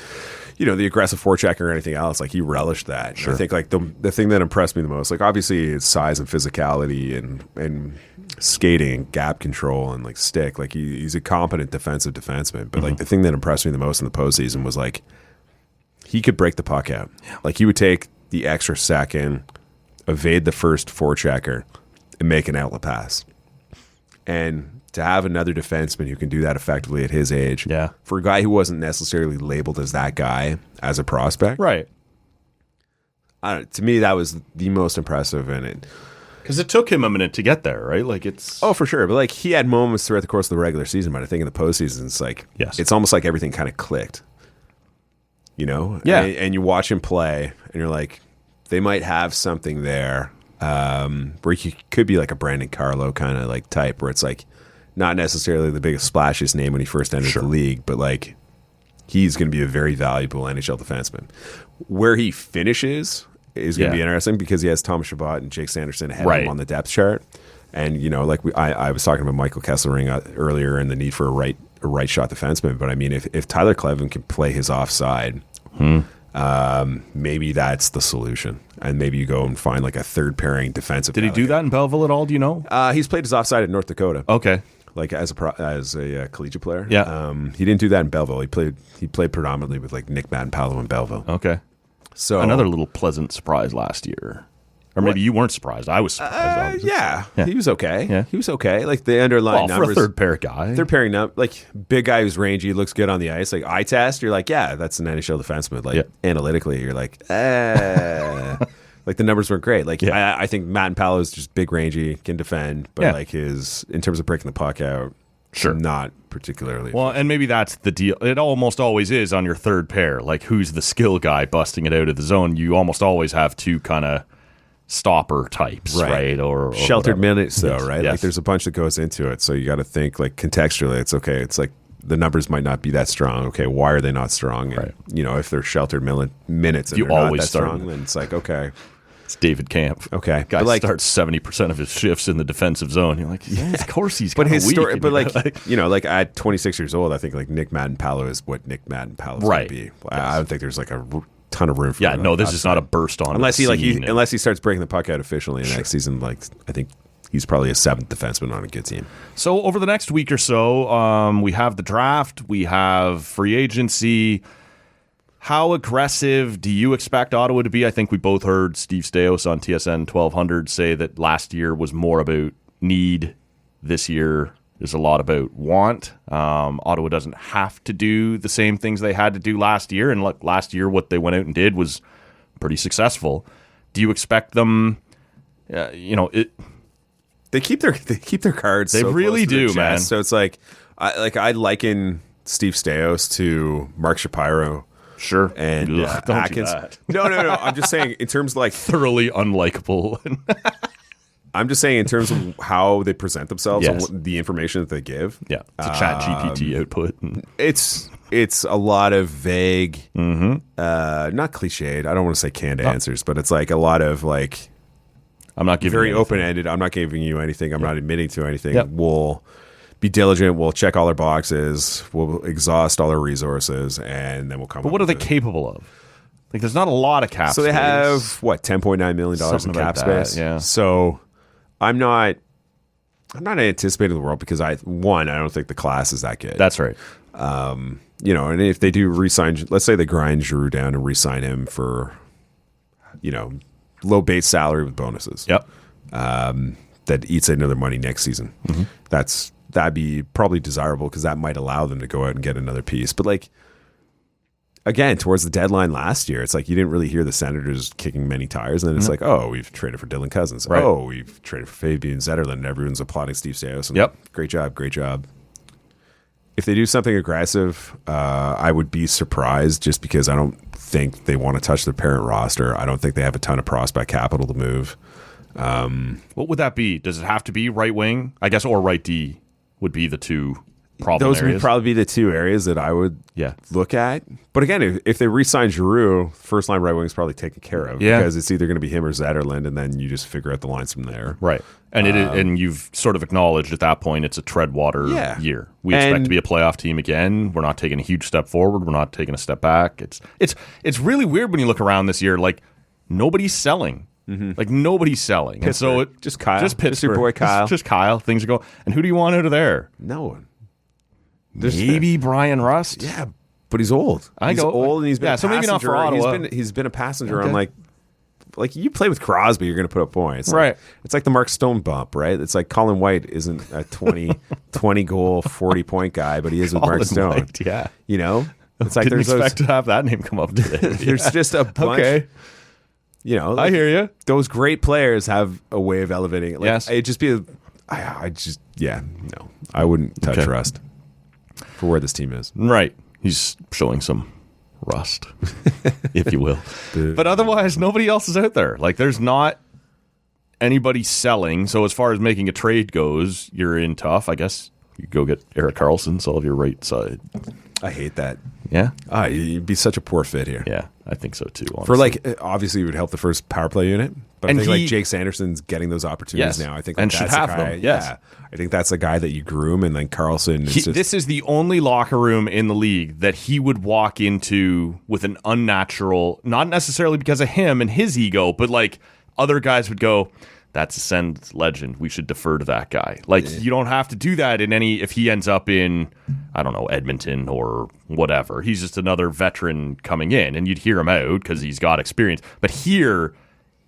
the aggressive forecheck or anything else. He relished that. Sure. I think the thing that impressed me the most, obviously his size and physicality and skating and gap control and stick. He's a competent defensive defenseman. But the thing that impressed me the most in the postseason was he could break the puck out. Yeah. He would take the extra second, evade the first forechecker, and make an outlet pass. And to have another defenseman who can do that effectively at his age, for a guy who wasn't necessarily labeled as that guy as a prospect, right? To me, that was the most impressive in it. Because it took him a minute to get there, right? It's for sure. But he had moments throughout the course of the regular season. But I think in the postseason, it's it's almost like everything kind of clicked. Yeah. And you watch him play, and you're they might have something there where he could be a Brandon Carlo kind of type, where it's not necessarily the biggest splashiest name when he first entered the league, but he's going to be a very valuable NHL defenseman. Where he finishes is going to be interesting because he has Thomas Chabot and Jake Sanderson ahead of him on the depth chart. And like I was talking about Michael Kesselring earlier and the need for a right shot defenseman. But I mean, if Tyler Clevin can play his offside, maybe that's the solution. And maybe you go and find like a third pairing defensive. Did he do that in Belleville at all? Do you know? He's played his offside at North Dakota. Okay. Like as a collegiate player. Yeah. He didn't do that in Belleville. He played predominantly with like Nick Madenpalo in Belleville. Okay. So another little pleasant surprise last year. Or maybe you weren't surprised. I was surprised. Yeah, he was okay. Yeah. He was okay. Like the underlying Well, numbers. for a third pair guy. Third pairing, like big guy who's rangy, looks good on the ice. Like eye test, you're like, yeah, that's an NHL defenseman. Like analytically, you're like, like the numbers weren't great. Like I think Matt Palo is just big, rangy, can defend, but like in terms of breaking the puck out, not particularly. Well, and maybe that's the deal. It almost always is on your third pair. Like who's the skill guy busting it out of the zone? You almost always have two kind of stopper types, right? Or sheltered whatever. minutes, though, right? Yes. Like there's a bunch that goes into it, so you got to think like contextually. It's okay. It's like the numbers might not be that strong. Okay, why are they not strong? And, if they're sheltered minutes and you they're always not that start strong, then it's like okay. It's David Camp. Okay, guy like, starts 70% of his shifts in the defensive zone. You're like, of course he's. But his weak, story, but like like like at 26 years old, I think like Nick Madenpalo is what Nick Madenpalo is going to be. Yes. I don't think there's like a ton of room for. Yeah, no, this is not a burst on. Unless he starts breaking the puck out officially next season. Like I think he's probably a seventh defenseman on a good team. So over the next week or so, we have the draft, we have free agency. How aggressive do you expect Ottawa to be? I think we both heard Steve Staios on TSN 1200 say that last year was more about need. This year, there's a lot about want. Ottawa doesn't have to do the same things they had to do last year. And last year, what they went out and did was pretty successful. Do you expect them, They keep their cards. They so really close to their do, man. chest. So it's like I liken Steve Staios to Mark Shapiro. Sure. And don't Atkins. do that. No. I'm just saying in terms of like thoroughly unlikable. I'm just saying in terms of how they present themselves Yes. and the information that they give. Yeah, it's a chat GPT output. It's a lot of vague, not cliched. I don't want to say canned answers, but it's like a lot of like I'm not giving very you anything. open-ended. I'm not giving you anything. I'm not admitting to anything. We'll be diligent. We'll check all our boxes. We'll exhaust all our resources, and then we'll come. But what are they capable of? Like, there's not a lot of cap. So they space. have what, $10.9 million Something in cap about that, space. yeah. So I'm not anticipating the world because I don't think the class is that good. That's right. And if they do re-sign, let's say they grind Giroux down and re-sign him for, low base salary with bonuses. Yep. That eats into their money next season. That'd be probably desirable because that might allow them to go out and get another piece. But like, again, towards the deadline last year, it's like you didn't really hear the Senators kicking many tires. And then it's like, oh, we've traded for Dylan Cousins. Right. Oh, we've traded for Fabian Zetterlund. And everyone's applauding Steve Staios. And great job. If they do something aggressive, I would be surprised just because I don't think they want to touch their parent roster. I don't think they have a ton of prospect capital to move. What would that be? Does it have to be right wing? I guess, or right D would be the two problem Those areas. would probably be the two areas that I would look at. But again, if they re-sign Giroux, first line right wing is probably taken care of because it's either going to be him or Zetterlund, and then you just figure out the lines from there. Right. And and you've sort of acknowledged at that point it's a treadwater year. We expect to be a playoff team again. We're not taking a huge step forward. We're not taking a step back. It's really weird when you look around this year. Like nobody's selling. Like nobody's selling. Pittsburgh. And so just Kyle. Just Pittsburgh. Just your boy Kyle. Just Kyle. Things are going. And who do you want out of there? No one. Maybe Brian Rust. Yeah, but he's old. He's old and he's been a so maybe not for passenger. Ottawa. He's been a passenger on like you play with Crosby, you're going to put up points. Right. It's like the Mark Stone bump, right? It's like Colin White isn't a 20 goal, 40-point guy, but he is with Mark Stone. White, yeah. It's like Didn't there's expect to have that name come up today. there's just a bunch. Okay. I hear you. Those great players have a way of elevating it. Like, Yes. It'd just be I wouldn't touch Rust for where this team is. Right. He's showing some rust, if you will. But otherwise, nobody else is out there. Like, there's not anybody selling. So as far as making a trade goes, you're in tough. I guess you go get Erik Karlsson, solve your right side. I hate that. Yeah? You'd be such a poor fit here. Yeah, I think so too, honestly. For like, obviously it would help the first power play unit, But And I think he- like Jake Sanderson's getting those opportunities Yes. now. I think And like, should that's have a guy, them, yes. Yeah, I think that's a guy that you groom, and then Carlson. Is just, This is the only locker room in the league that he would walk into with an unnatural, not necessarily because of him and his ego, but like other guys would go, that's a Sens legend. We should defer to that guy. Like, you don't have to do that in any, if he ends up in, I don't know, Edmonton or whatever. He's just another veteran coming in, and you'd hear him out because he's got experience. But here,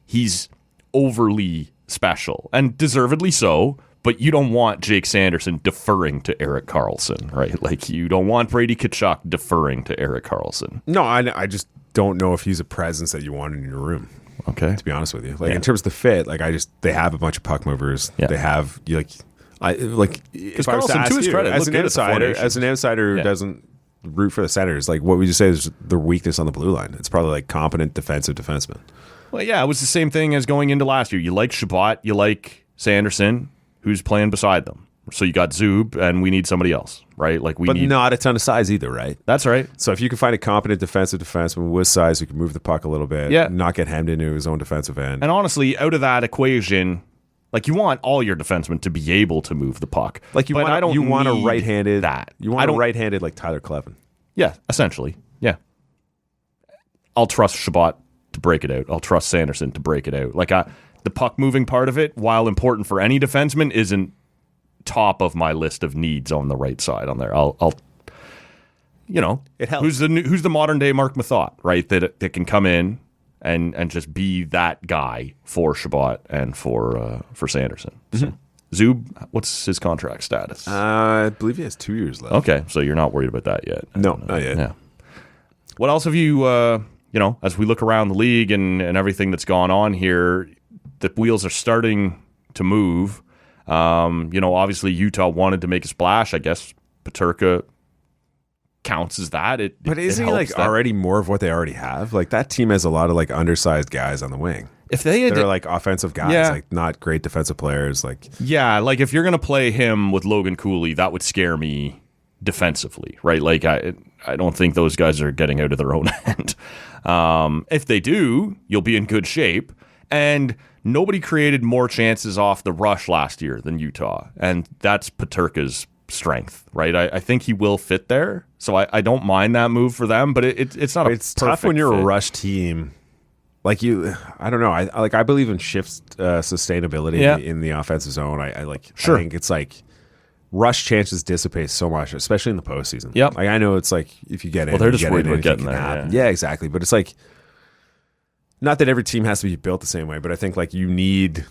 he's overly special, and deservedly so, but you don't want Jake Sanderson deferring to Erik Karlsson, right? Like, you don't want Brady Tkachuk deferring to Erik Karlsson. no, I just don't know if he's a presence that you want in your room. Okay. To be honest with you, like Yeah. in terms of the fit, like they have a bunch of puck movers. Yeah. They have if I was to Carlson, ask to his you, credit, as looked an good at the insider, formations. who Yeah. doesn't root for the Senators, like what would you say is the weakness on the blue line? It's probably like competent defensive defensemen. Well, yeah, it was the same thing as going into last year. You like Shabbat, you like Sanderson, who's playing beside them. So you got Zub, and we need somebody else, right? Like we But need. not a ton of size either, right? That's right. So if you can find a competent defensive defenseman with size who can move the puck a little bit, Yeah. not get hemmed into his own defensive end. And honestly, out of that equation, like you want all your defensemen to be able to move the puck. Like But I don't want a need right-handed that. You I want a don't- right-handed like Tyler Clevin. Yeah, essentially. Yeah. I'll trust Shabbat to break it out. I'll trust Sanderson to break it out. Like the puck moving part of it, while important for any defenseman, isn't top of my list of needs on the right side on there. I'll It helps. who's the modern day Mark Mathot, right? That can come in and just be that guy for Shabbat and for Sanderson. So, Zub, what's his contract status? I believe he has 2 years left. Okay, so you're not worried about that yet. No, not yet. Yeah. What else have you, as we look around the league and everything that's gone on here, the wheels are starting to move. Obviously Utah wanted to make a splash. I guess Peterka counts as that. But isn't he helps like that. already more of what they already have? Like that team has a lot of like undersized guys on the wing. If they had, That are like offensive guys, Yeah. like not great defensive players. Like yeah, like if you're gonna play him with Logan Cooley, that would scare me defensively, right? Like I don't think those guys are getting out of their own end. If they do, you'll be in good shape. And nobody created more chances off the rush last year than Utah, and that's Peterka's strength, right? I think he will fit there, so I don't mind that move for them. But it's not. it's tough when you're a rush team. Like I don't know. I believe in shift sustainability Yeah. in the offensive zone. I Sure. think it's like rush chances dissipate so much, especially in the postseason. Yep. Like I know it's like if you get in, Well, they're you just get worried in, about anything getting can there, happen. yeah. Yeah, exactly. But it's like not that every team has to be built the same way, but I think like your team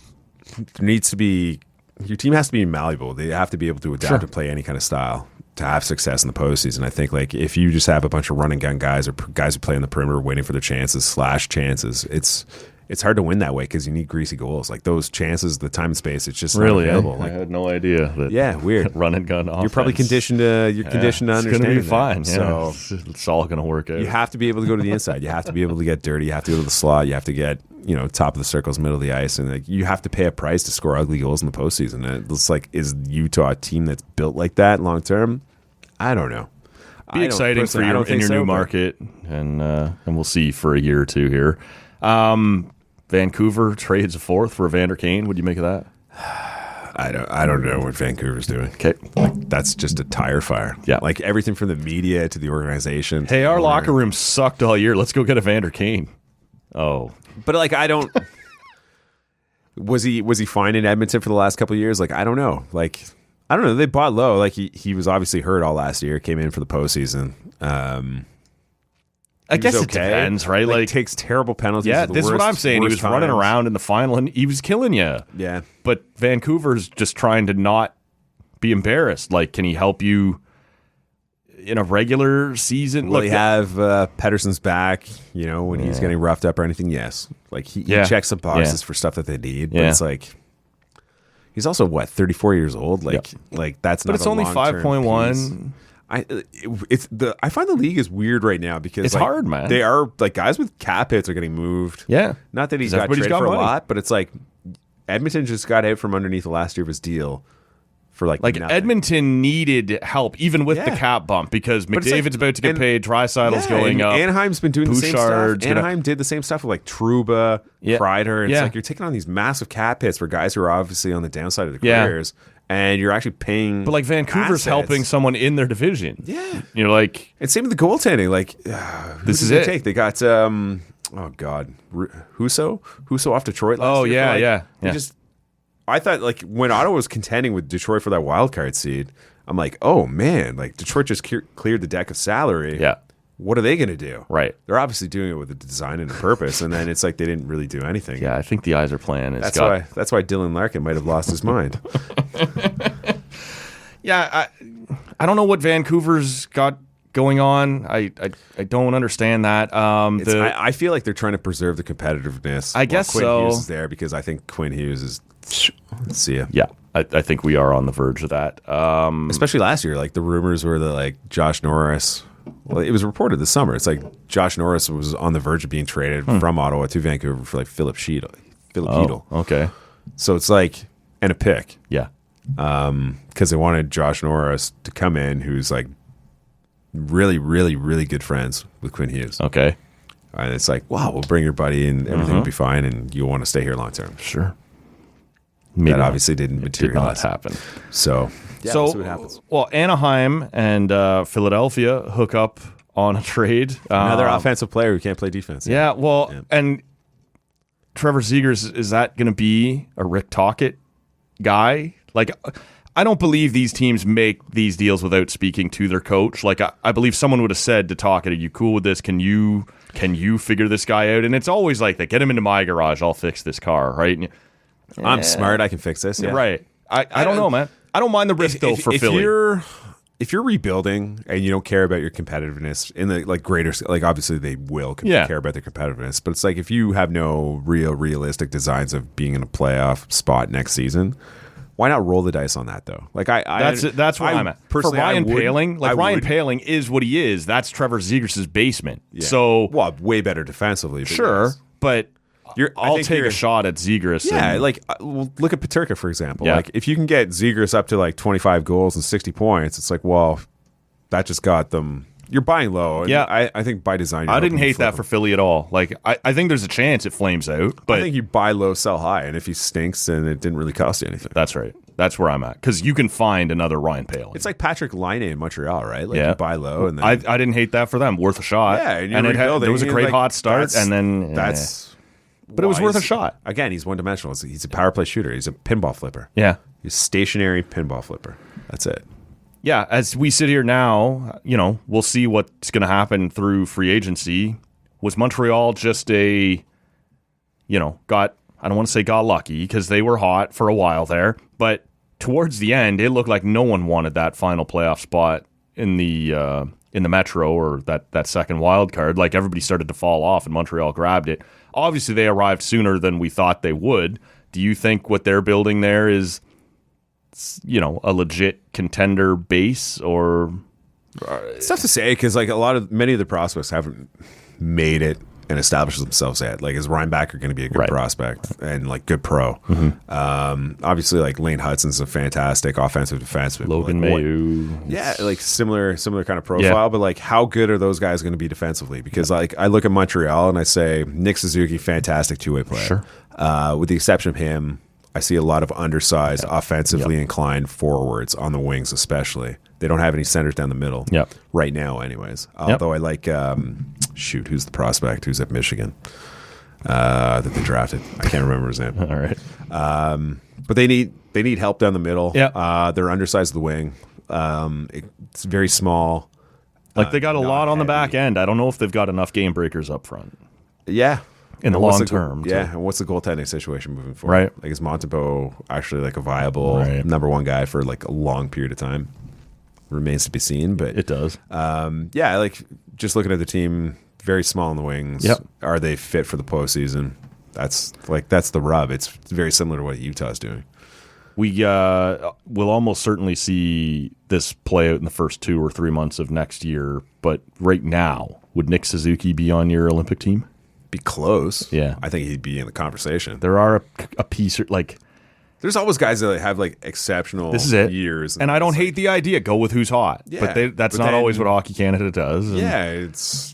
has to be malleable. They have to be able to adapt Sure. and play any kind of style to have success in the postseason. I think like if you just have a bunch of run and gun guys or guys who play on the perimeter waiting for their chances, it's hard to win that way because you need greasy goals. Like those chances, the time and space, it's just not available. I Like, had no idea that. yeah, weird. Run and gun. You're probably conditioned to It's understand. going to be that. fine. So it's all going to work out. you have to be able to go to the inside. You have to be able to get dirty. You have to go to the slot. You have to get top of the circles, middle of the ice, and like you have to pay a price to score ugly goals in the postseason. And it's like, is Utah a team that's built like that long term? I don't know. Be exciting for your new market, and we'll see for a year or two here. Vancouver trades a fourth for Evander Kane. What do you make of that? I don't know what Vancouver's doing. Okay. Like that's just a tire fire. Yeah. Like everything from the media to the organization. Hey, our locker room sucked all year. Let's go get Evander Kane. Oh, But like I don't. Was he fine in Edmonton for the last couple of years? Like I don't know. Like I don't know. They bought low. Like he was obviously hurt all last year. Came in for the postseason. I guess was it depends, right? Like, takes terrible penalties. yeah, at the this is what worst- I'm saying. He worst was running times. around in the final, and he was killing you. Yeah. But Vancouver's just trying to not be embarrassed. Like, can he help you in a regular season? Will he have Pedersen's back? When he's getting roughed up or anything? Yes. Like he checks the boxes for stuff that they need. But Yeah. it's like he's also 34 years old. Like that's not. But it's a only long-term 5.1. piece. I find the league is weird right now because It's like, hard, man. They are like guys with cap hits are getting moved. Yeah. Not that he's 'Cause got everybody's traded got for a money. lot, but it's like Edmonton just got out from underneath the last year of his deal for like nothing. Edmonton needed help even with the cap bump because McDavid's about to get paid, Draisaitl's going up. Anaheim's been doing the same Bouchard's stuff. Anaheim did the same stuff with like Trouba, Kreider. It's like you're taking on these massive cap hits for guys who are obviously on the downside of their careers, and you're actually paying. But like Vancouver's helping someone in their division. Yeah, you're like, and same with the goaltending. Like this is it. They got oh god, Husso off Detroit. Last year I thought like when Ottawa was contending with Detroit for that wild card seed, I'm like, oh man, like Detroit just cleared the deck of salary. Yeah. What are they going to do? Right. They're obviously doing it with a design and a purpose, and then it's like they didn't really do anything. Yeah, I think the eyes are playing. That's why Dylan Larkin might have lost his mind. Yeah, I don't know what Vancouver's got going on. I don't understand that. I feel like they're trying to preserve the competitiveness. I guess Quinn so. Hughes is there because I think Quinn Hughes is. See ya. Yeah, I think we are on the verge of that. Especially last year, like the rumors were that like Josh Norris. Well, it was reported this summer. It's like Josh Norris was on the verge of being traded from Ottawa to Vancouver for like Philip Cheadle. Okay. So it's like and a pick. Yeah. Because they wanted Josh Norris to come in, who's like really, really, really good friends with Quinn Hughes. Okay. And it's like, wow, we'll bring your buddy and everything will be fine, and you'll want to stay here long term. Sure. Maybe that obviously didn't materialize. Did not happen. So, we'll see what happens. Well, Anaheim and Philadelphia hook up on a trade. Another offensive player who can't play defense. Yeah, well, and Trevor Zegras, is that going to be a Rick Tocchet guy? Like, I don't believe these teams make these deals without speaking to their coach. Like, I believe someone would have said to Tocchet, "Are you cool with this? Can you figure this guy out?" And it's always like that. Get him into my garage. I'll fix this car, right? And I'm smart. I can fix this. Yeah. Right. I don't know, man. I don't mind the risk though for Philly. If you're rebuilding and you don't care about your competitiveness in the like greater, like obviously they will care about their competitiveness, but it's like if you have no realistic designs of being in a playoff spot next season, why not roll the dice on that though? Like that's where I'm at. Personally, for Ryan Poehling, Ryan Poehling is what he is. That's Trevor Zegras' basement. Yeah. So way better defensively. Sure, but I'll take a shot at Zegras. Yeah, look at Peterka, for example. Yeah. Like, if you can get Zegras up to, like, 25 goals and 60 points, it's like, well, that just got them... You're buying low. And I think by design... I didn't hate that for Philly at all. Like, I think there's a chance it flames out, but... I think you buy low, sell high, and if he stinks, then it didn't really cost you anything. That's right. That's where I'm at. Because you can find another Ryan Poehling. It's like Patrick Laine in Montreal, right? Like, you buy low, and then... I didn't hate that for them. Worth a shot. Yeah, and there was a great hot start, and then... But it was worth a shot. Again, he's one-dimensional. He's a power play shooter. He's a pinball flipper. Yeah. He's a stationary pinball flipper. That's it. Yeah, as we sit here now, we'll see what's going to happen through free agency. Was Montreal just I don't want to say got lucky because they were hot for a while there, but towards the end, it looked like no one wanted that final playoff spot in the Metro or that second wild card. Like everybody started to fall off and Montreal grabbed it. Obviously, they arrived sooner than we thought they would. Do you think what they're building there is, a legit contender base, or it's tough to say because like many of the prospects haven't made it and established themselves yet. Like, is Reinbacher going to be a good prospect and like good pro? Mm-hmm. Obviously, like Lane Hudson's a fantastic offensive defenseman. Logan Mailloux, like similar kind of profile. But like, how good are those guys going to be defensively? Because like I look at Montreal and I say Nick Suzuki, fantastic two-way player. Sure. With the exception of him, I see a lot of undersized, offensively inclined forwards on the wings, especially. They don't have any centers down the middle right now, anyways. Although I like, who's the prospect who's at Michigan that they drafted? I can't remember his name. All right. But they need help down the middle. Yeah. They're undersized the wing. It's very small. Like they got a lot on the back end. I don't know if they've got enough game breakers up front. Yeah. In the long term. Yeah, and what's the goaltending situation moving forward? Right. Like, is Montembeault actually like a viable number one guy for like a long period of time? Remains to be seen, but it does. Like just looking at the team, very small in the wings. Yep. Are they fit for the postseason? That's the rub. It's very similar to what Utah's doing. We will almost certainly see this play out in the first 2 or 3 months of next year. But right now, would Nick Suzuki be on your Olympic team? Be close. Yeah. I think he'd be in the conversation. There are a piece like There's always guys that have like exceptional This is it. years. And I don't hate the idea. Go with who's hot. Yeah, That's but not then- always what Hockey Canada does. And- Yeah, it's,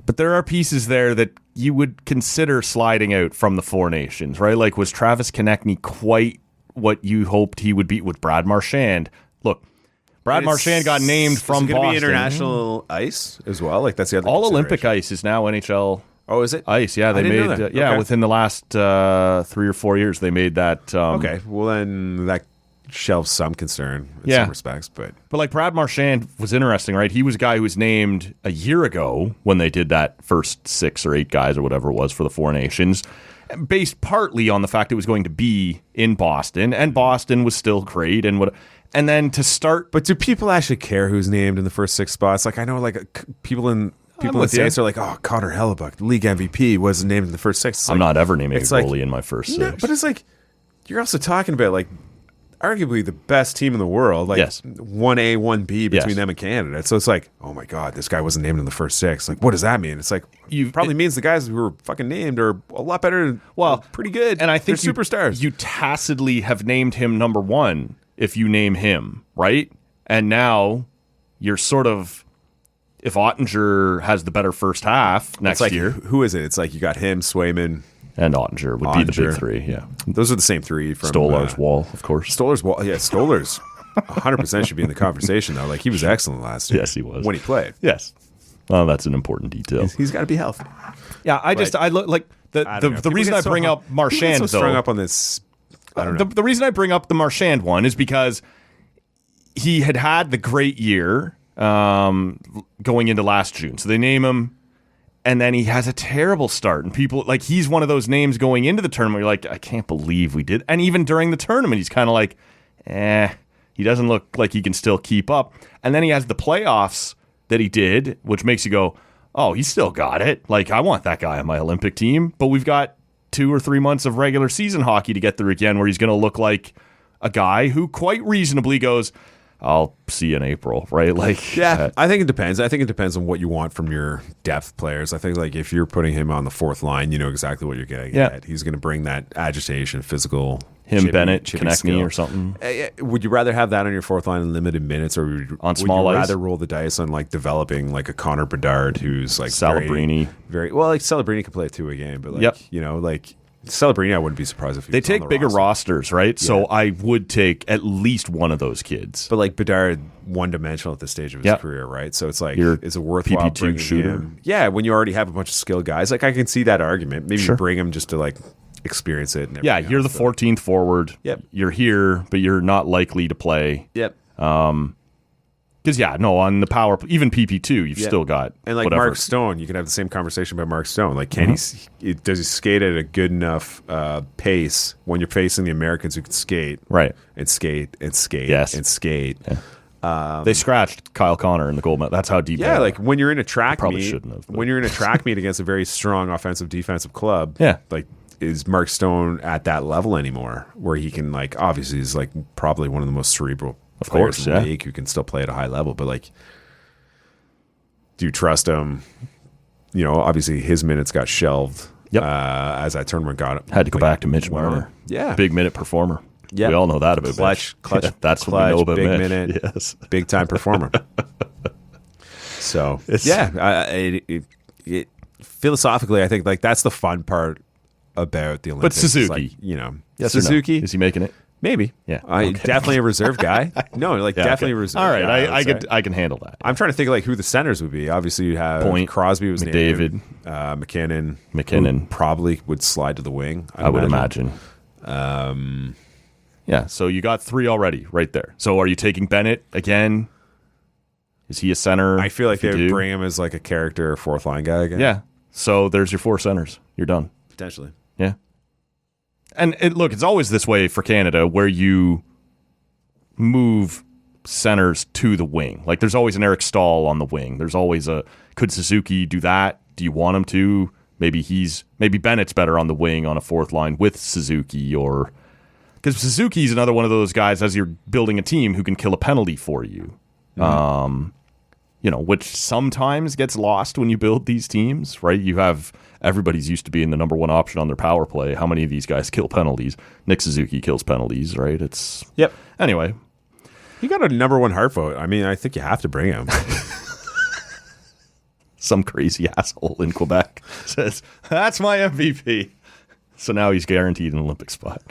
But there are pieces there that you would consider sliding out from the Four Nations, right? Like, was Travis Konechny quite what you hoped he would be with Brad Marchand? Look, Brad Marchand got named from Is it gonna Boston. be international ice as well? Like, that's the other All Olympic consideration. ice is now NHL Oh, is it? ice. Yeah, they didn't know made. that. Yeah, Okay. within the last 3 or 4 years, they made that. Okay, well then that shelves some concern in Yeah. some respects, but But like Brad Marchand was interesting, right? He was a guy who was named a year ago when they did that first 6 or 8 guys or whatever it was for the Four Nations, based partly on the fact it was going to be in Boston, and Boston was still great, and then to start. But do people actually care who's named in the first 6 spots? Like, I know like people in the with you. States are like, oh, Connor Hellebuck, the league MVP, wasn't named in the first 6. It's I'm like, not ever naming a it's like- goalie in my first 6. No, but it's like you're also talking about like arguably the best team in the world, like Yes. 1A, 1B between Yes. them and Canada. So it's like, oh my God, this guy wasn't named in the first 6. Like, what does that mean? It's like probably means the guys who were fucking named are a lot better. Well, pretty good, and I think they're superstars. You tacitly have named him number 1 if you name him, right? And now you're sort of, if Ottinger has the better first half next it's like, year, who is it? It's like you got him, Swayman. and Ottinger would be the big Ottinger. 3. Yeah, Those are the same 3 from Stolar's Wall, of course. Stolar's Wall. Yeah, Stolar's 100% should be in the conversation though. Like, he was excellent last year. Yes, he was. when he played. Yes. Well, that's an important detail. He's got to be healthy. Yeah, I look like I the don't know. the People reason get I so bring hung- up people get Marchand so strung though. up on this. I don't know. The reason I bring up the Marchand one is because he had the great year going into last June. So they name him, and then he has a terrible start. And people, like, he's one of those names going into the tournament where you're like, I can't believe we did. And even during the tournament, he's kind of like, he doesn't look like he can still keep up. And then he has the playoffs that he did, which makes you go, oh, he's still got it. Like, I want that guy on my Olympic team. But we've got 2 or 3 months of regular season hockey to get through again where he's going to look like a guy who quite reasonably goes, I'll see you in April, right? Like, Yeah, I think it depends. I think it depends on what you want from your depth players. I think like if you're putting him on the 4th line, you know exactly what you're getting Yeah. at. He's going to bring that agitation, physical. him, Bennett, chippy Konechny skill. or something. Would you rather have that on your 4th line in limited minutes, or would small you ice? rather roll the dice on like developing like a Connor Bedard who's like Celebrini. very well, like Celebrini can play a 2-way game, but like Yep. like Celebrini, I wouldn't be surprised if he They was on take the bigger roster. rosters, right? So Yeah. I would take at least one of those kids. But like Bedard, one-dimensional at this stage of his Yep. career, right? So it's like, You're is it worthwhile PP2 bringing shooter. him? Yeah, when you already have a bunch of skilled guys, like I can see that argument. Maybe Sure. you bring him just to like experience it. And Yeah, everything you're the else, 14th forward. Yep. You're here, but you're not likely to play. Yep. Because, on the power, even PP2, you've Yeah. still got And like whatever. Mark Stone, you can have the same conversation about Mark Stone. Like, can does he skate at a good enough pace when you're facing the Americans who can skate, Right. and skate and skate, Yes. and skate? They scratched Kyle Connor in the gold medal. That's how deep they Yeah, are. like when you're in a track Probably meet, shouldn't have, but- when you're in a track meet against a very strong offensive defensive club, Yeah. like is Mark Stone at that level anymore where he can like obviously he's like probably one of the most cerebral Of players course, in the yeah. league who can still play at a high level, but like do you trust him? You know, obviously his minutes got shelved Yep. as that tournament got Had to go back to Mitch went on. Marner. Yeah. Big minute performer. Yeah. We all know that about Clutch, Mitch. clutch, Yeah, that's what clutch, we know about big Mitch. minute, Yes. big time performer. So it philosophically, I think like that's the fun part about the Olympics. It's Suzuki. like, you know, Yes or no? Suzuki, Is he making it? maybe. Yeah. I Okay. definitely a reserve guy. No, like Yeah, definitely okay. a reserve. All right, guy, would say. I can handle that. I'm trying to think like who the centers would be. Obviously, you have Point, Crosby was McDavid. named, McKinnon. McKinnon. who probably would slide to the wing. I would imagine. Yeah, so you got 3 already right there. So are you taking Bennett again? Is he a center? I feel like If you they would do- bring him as like a character 4th line guy again. Yeah. So there's your 4 centers. You're done. potentially. Yeah. And look, it's always this way for Canada where you move centers to the wing. Like there's always an Eric Stahl on the wing. There's always could Suzuki do that? Do you want him to? Maybe Bennett's better on the wing on a 4th line with Suzuki, or because Suzuki's another one of those guys as you're building a team who can kill a penalty for you. which sometimes gets lost when you build these teams, right? You have everybody's used to being the number one option on their power play. How many of these guys kill penalties? Nick Suzuki kills penalties, right? Anyway. He got a number one heart vote. I mean, I think you have to bring him. Some crazy asshole in Quebec says, that's my MVP. So now he's guaranteed an Olympic spot.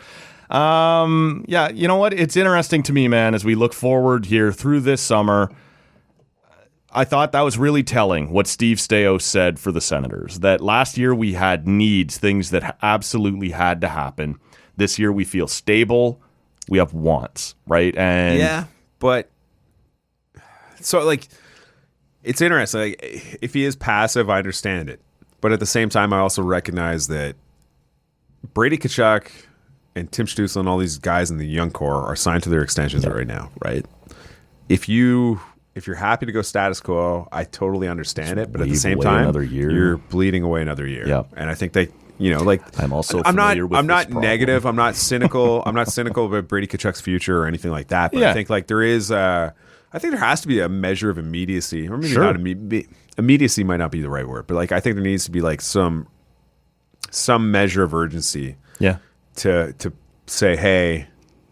Yeah, you know what? It's interesting to me, man, as we look forward here through this summer. I thought that was really telling what Steve Stais said for the Senators, that last year we had needs, things that absolutely had to happen. This year we feel stable. We have wants, right? And yeah, but so like it's interesting. Like, if he is passive, I understand it. But at the same time, I also recognize that Brady Tkachuk and Tim Stützle and all these guys in the young core are signed to their extensions right now, right? If you're happy to go status quo, I totally understand it. But at the same time, you're bleeding away another year. Yeah. And I think I'm not negative. I'm not cynical. I'm not cynical about Brady Tkachuk's future or anything like that. But I think like there is I think there has to be a measure of immediacy, or maybe not immediacy might not be the right word, but like I think there needs to be like some measure of urgency. Yeah. To say, hey,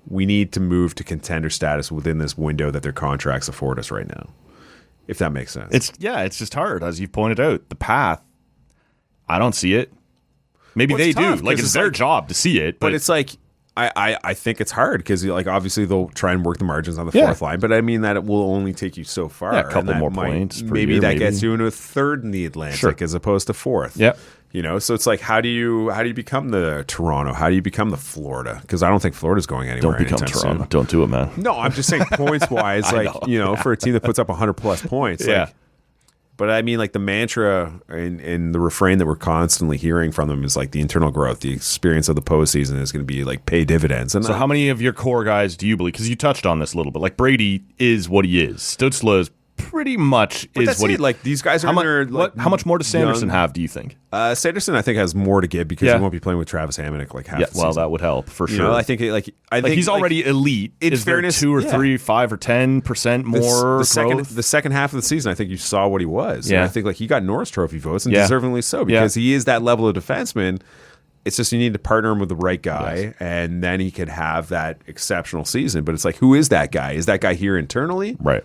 we need to move to contender status within this window that their contracts afford us right now. If that makes sense. It's just hard, as you've pointed out. The path, I don't see it. Maybe they do. Like it's their job to see it. But it's like I think it's hard because like obviously they'll try and work the margins on the fourth line, but I mean that it will only take you so far. Yeah, a couple more points. Maybe that gets you into a third in the Atlantic as opposed to fourth. Yeah. So it's like how do you become the Toronto? How do you become the Florida? Because I don't think Florida's going anywhere. Don't become Toronto. Soon. Don't do it, man. No, I'm just saying points wise, for a team that puts up 100 plus points. Yeah. Like, but I mean, like the mantra and the refrain that we're constantly hearing from them is like the internal growth, the experience of the postseason is going to be like pay dividends. And so, how many of your core guys do you believe? Because you touched on this a little bit. Like Brady is what he is. Stützle is pretty much what he like. These guys are how much more does Sanderson have? Do you think? Sanderson, I think, has more to give because he won't be playing with Travis Hamonic like half. the season. That would help for sure. I think he's already elite. In is fairness, 2 or 3, 5 or 10% more the second half of the season, I think you saw what he was. Yeah. And I think like he got Norris Trophy votes and deservingly so because he is that level of defenseman. It's just you need to partner him with the right guy, and then he can have that exceptional season. But it's like, who is that guy? Is that guy here internally? Right.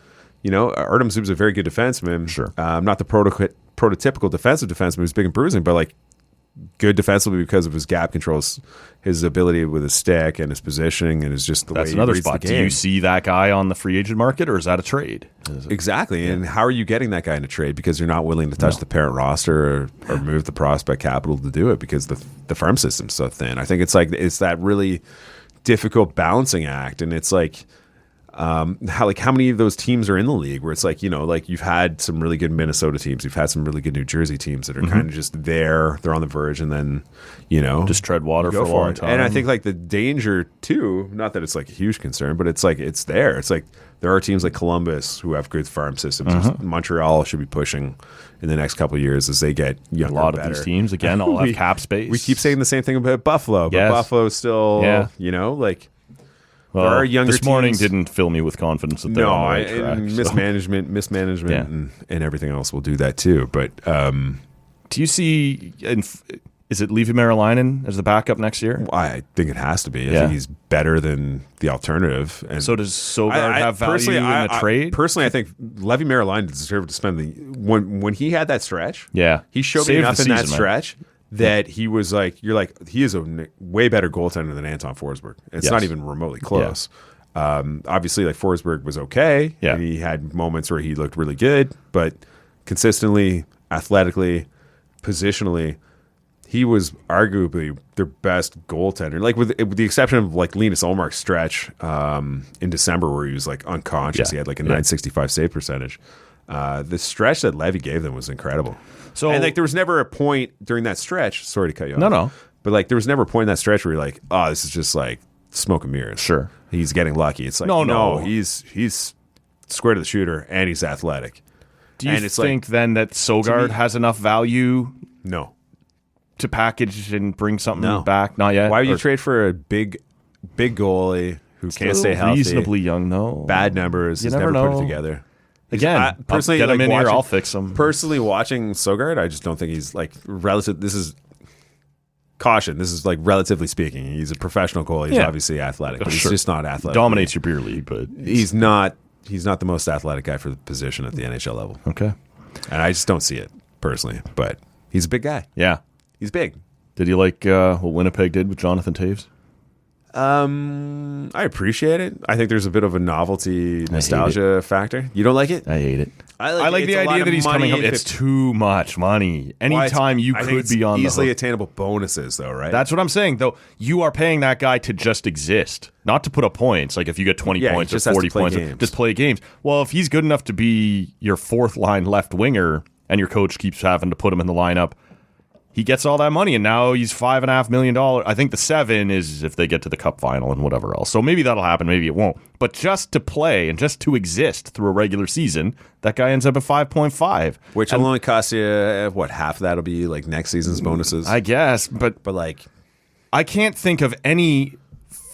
Artem Zub's a very good defenseman. Sure. Not the prototypical defensive defenseman who's big and bruising, but like good defensively because of his gap controls, his ability with his stick and his positioning and his just the way he reads the game. Do you see that guy on the free agent market, or is that a trade? Exactly. And how are you getting that guy in a trade? Because you're not willing to touch the parent roster or move the prospect capital to do it because the farm system's so thin. I think it's that really difficult balancing act, and it's like how many of those teams are in the league where it's like you've had some really good Minnesota teams, you've had some really good New Jersey teams that are kind of just there, they're on the verge, and then just tread water for a long time. And I think like the danger too, not that it's like a huge concern, but it's like it's there. It's like there are teams like Columbus who have good farm systems. Montreal should be pushing in the next couple of years as they get younger. A lot of these teams again all have cap space. We keep saying the same thing about Buffalo, but Buffalo's still Well, there are younger this morning teams. didn't fill me with confidence that they're on the right track. Mismanagement, and everything else will do that too. But do you see? Is it Levi Marilainen as the backup next year? I think it has to be. I think he's better than the alternative. And so does Sogard have value in the trade? Personally, I think Levi Marilainen deserved to spend when he had that stretch. Yeah, he showed me enough in that stretch. That he was like, he is a way better goaltender than Anton Forsberg. It's not even remotely close. Yeah. Obviously, like Forsberg was okay. Yeah. And he had moments where he looked really good, but consistently, athletically, positionally, he was arguably their best goaltender. Like with the exception of like Linus Ullmark's stretch in December where he was like unconscious. He had like a 965 save percentage. The stretch that Levy gave them was incredible. So, and like there was never a point during that stretch. Sorry to cut you off. No. But like there was never a point in that stretch where you're like, oh, this is just like smoke and mirrors. Sure, he's getting lucky. It's like no, he's square to the shooter and he's athletic. Do you think then that Sogard has enough value? No, to package and bring something back. Not yet. Why would you trade for a big goalie who can't stay healthy? Reasonably young though. Bad numbers. He's never put it together. Again, I, personally, get him like, in here. watching- I'll fix him. Personally, watching Sogard, I just don't think he's like relative. This is caution. This is like relatively speaking. He's a professional goalie. He's obviously athletic, but he's just not athletic. Dominates your beer league, but He's not the most athletic guy for the position at the NHL level. okay. And I just don't see it personally. But he's a big guy. Yeah. He's big. Did you like what Winnipeg did with Jonathan Taves? I appreciate it. I think there's a bit of a novelty nostalgia factor. You don't like it? I hate it. I I like it's the a lot idea of that he's money coming up. if It's it- too much money. Anytime you I think could it's be on the easily hook. attainable bonuses, though, right? That's what I'm saying, though. You are paying that guy to just exist, not to put up points. Like if you get 20 Yeah, he points or just has to 40 play points, games. just play games. Well, if he's good enough to be your fourth line left winger and your coach keeps having to put him in the lineup, he gets all that money, and now he's $5.5 million. I think the 7 is if they get to the cup final and whatever else. So maybe that'll happen, maybe it won't. But just to play and just to exist through a regular season, that guy ends up at 5.5. Which will only cost you, half of that'll be like next season's bonuses? I guess, but like, I can't think of any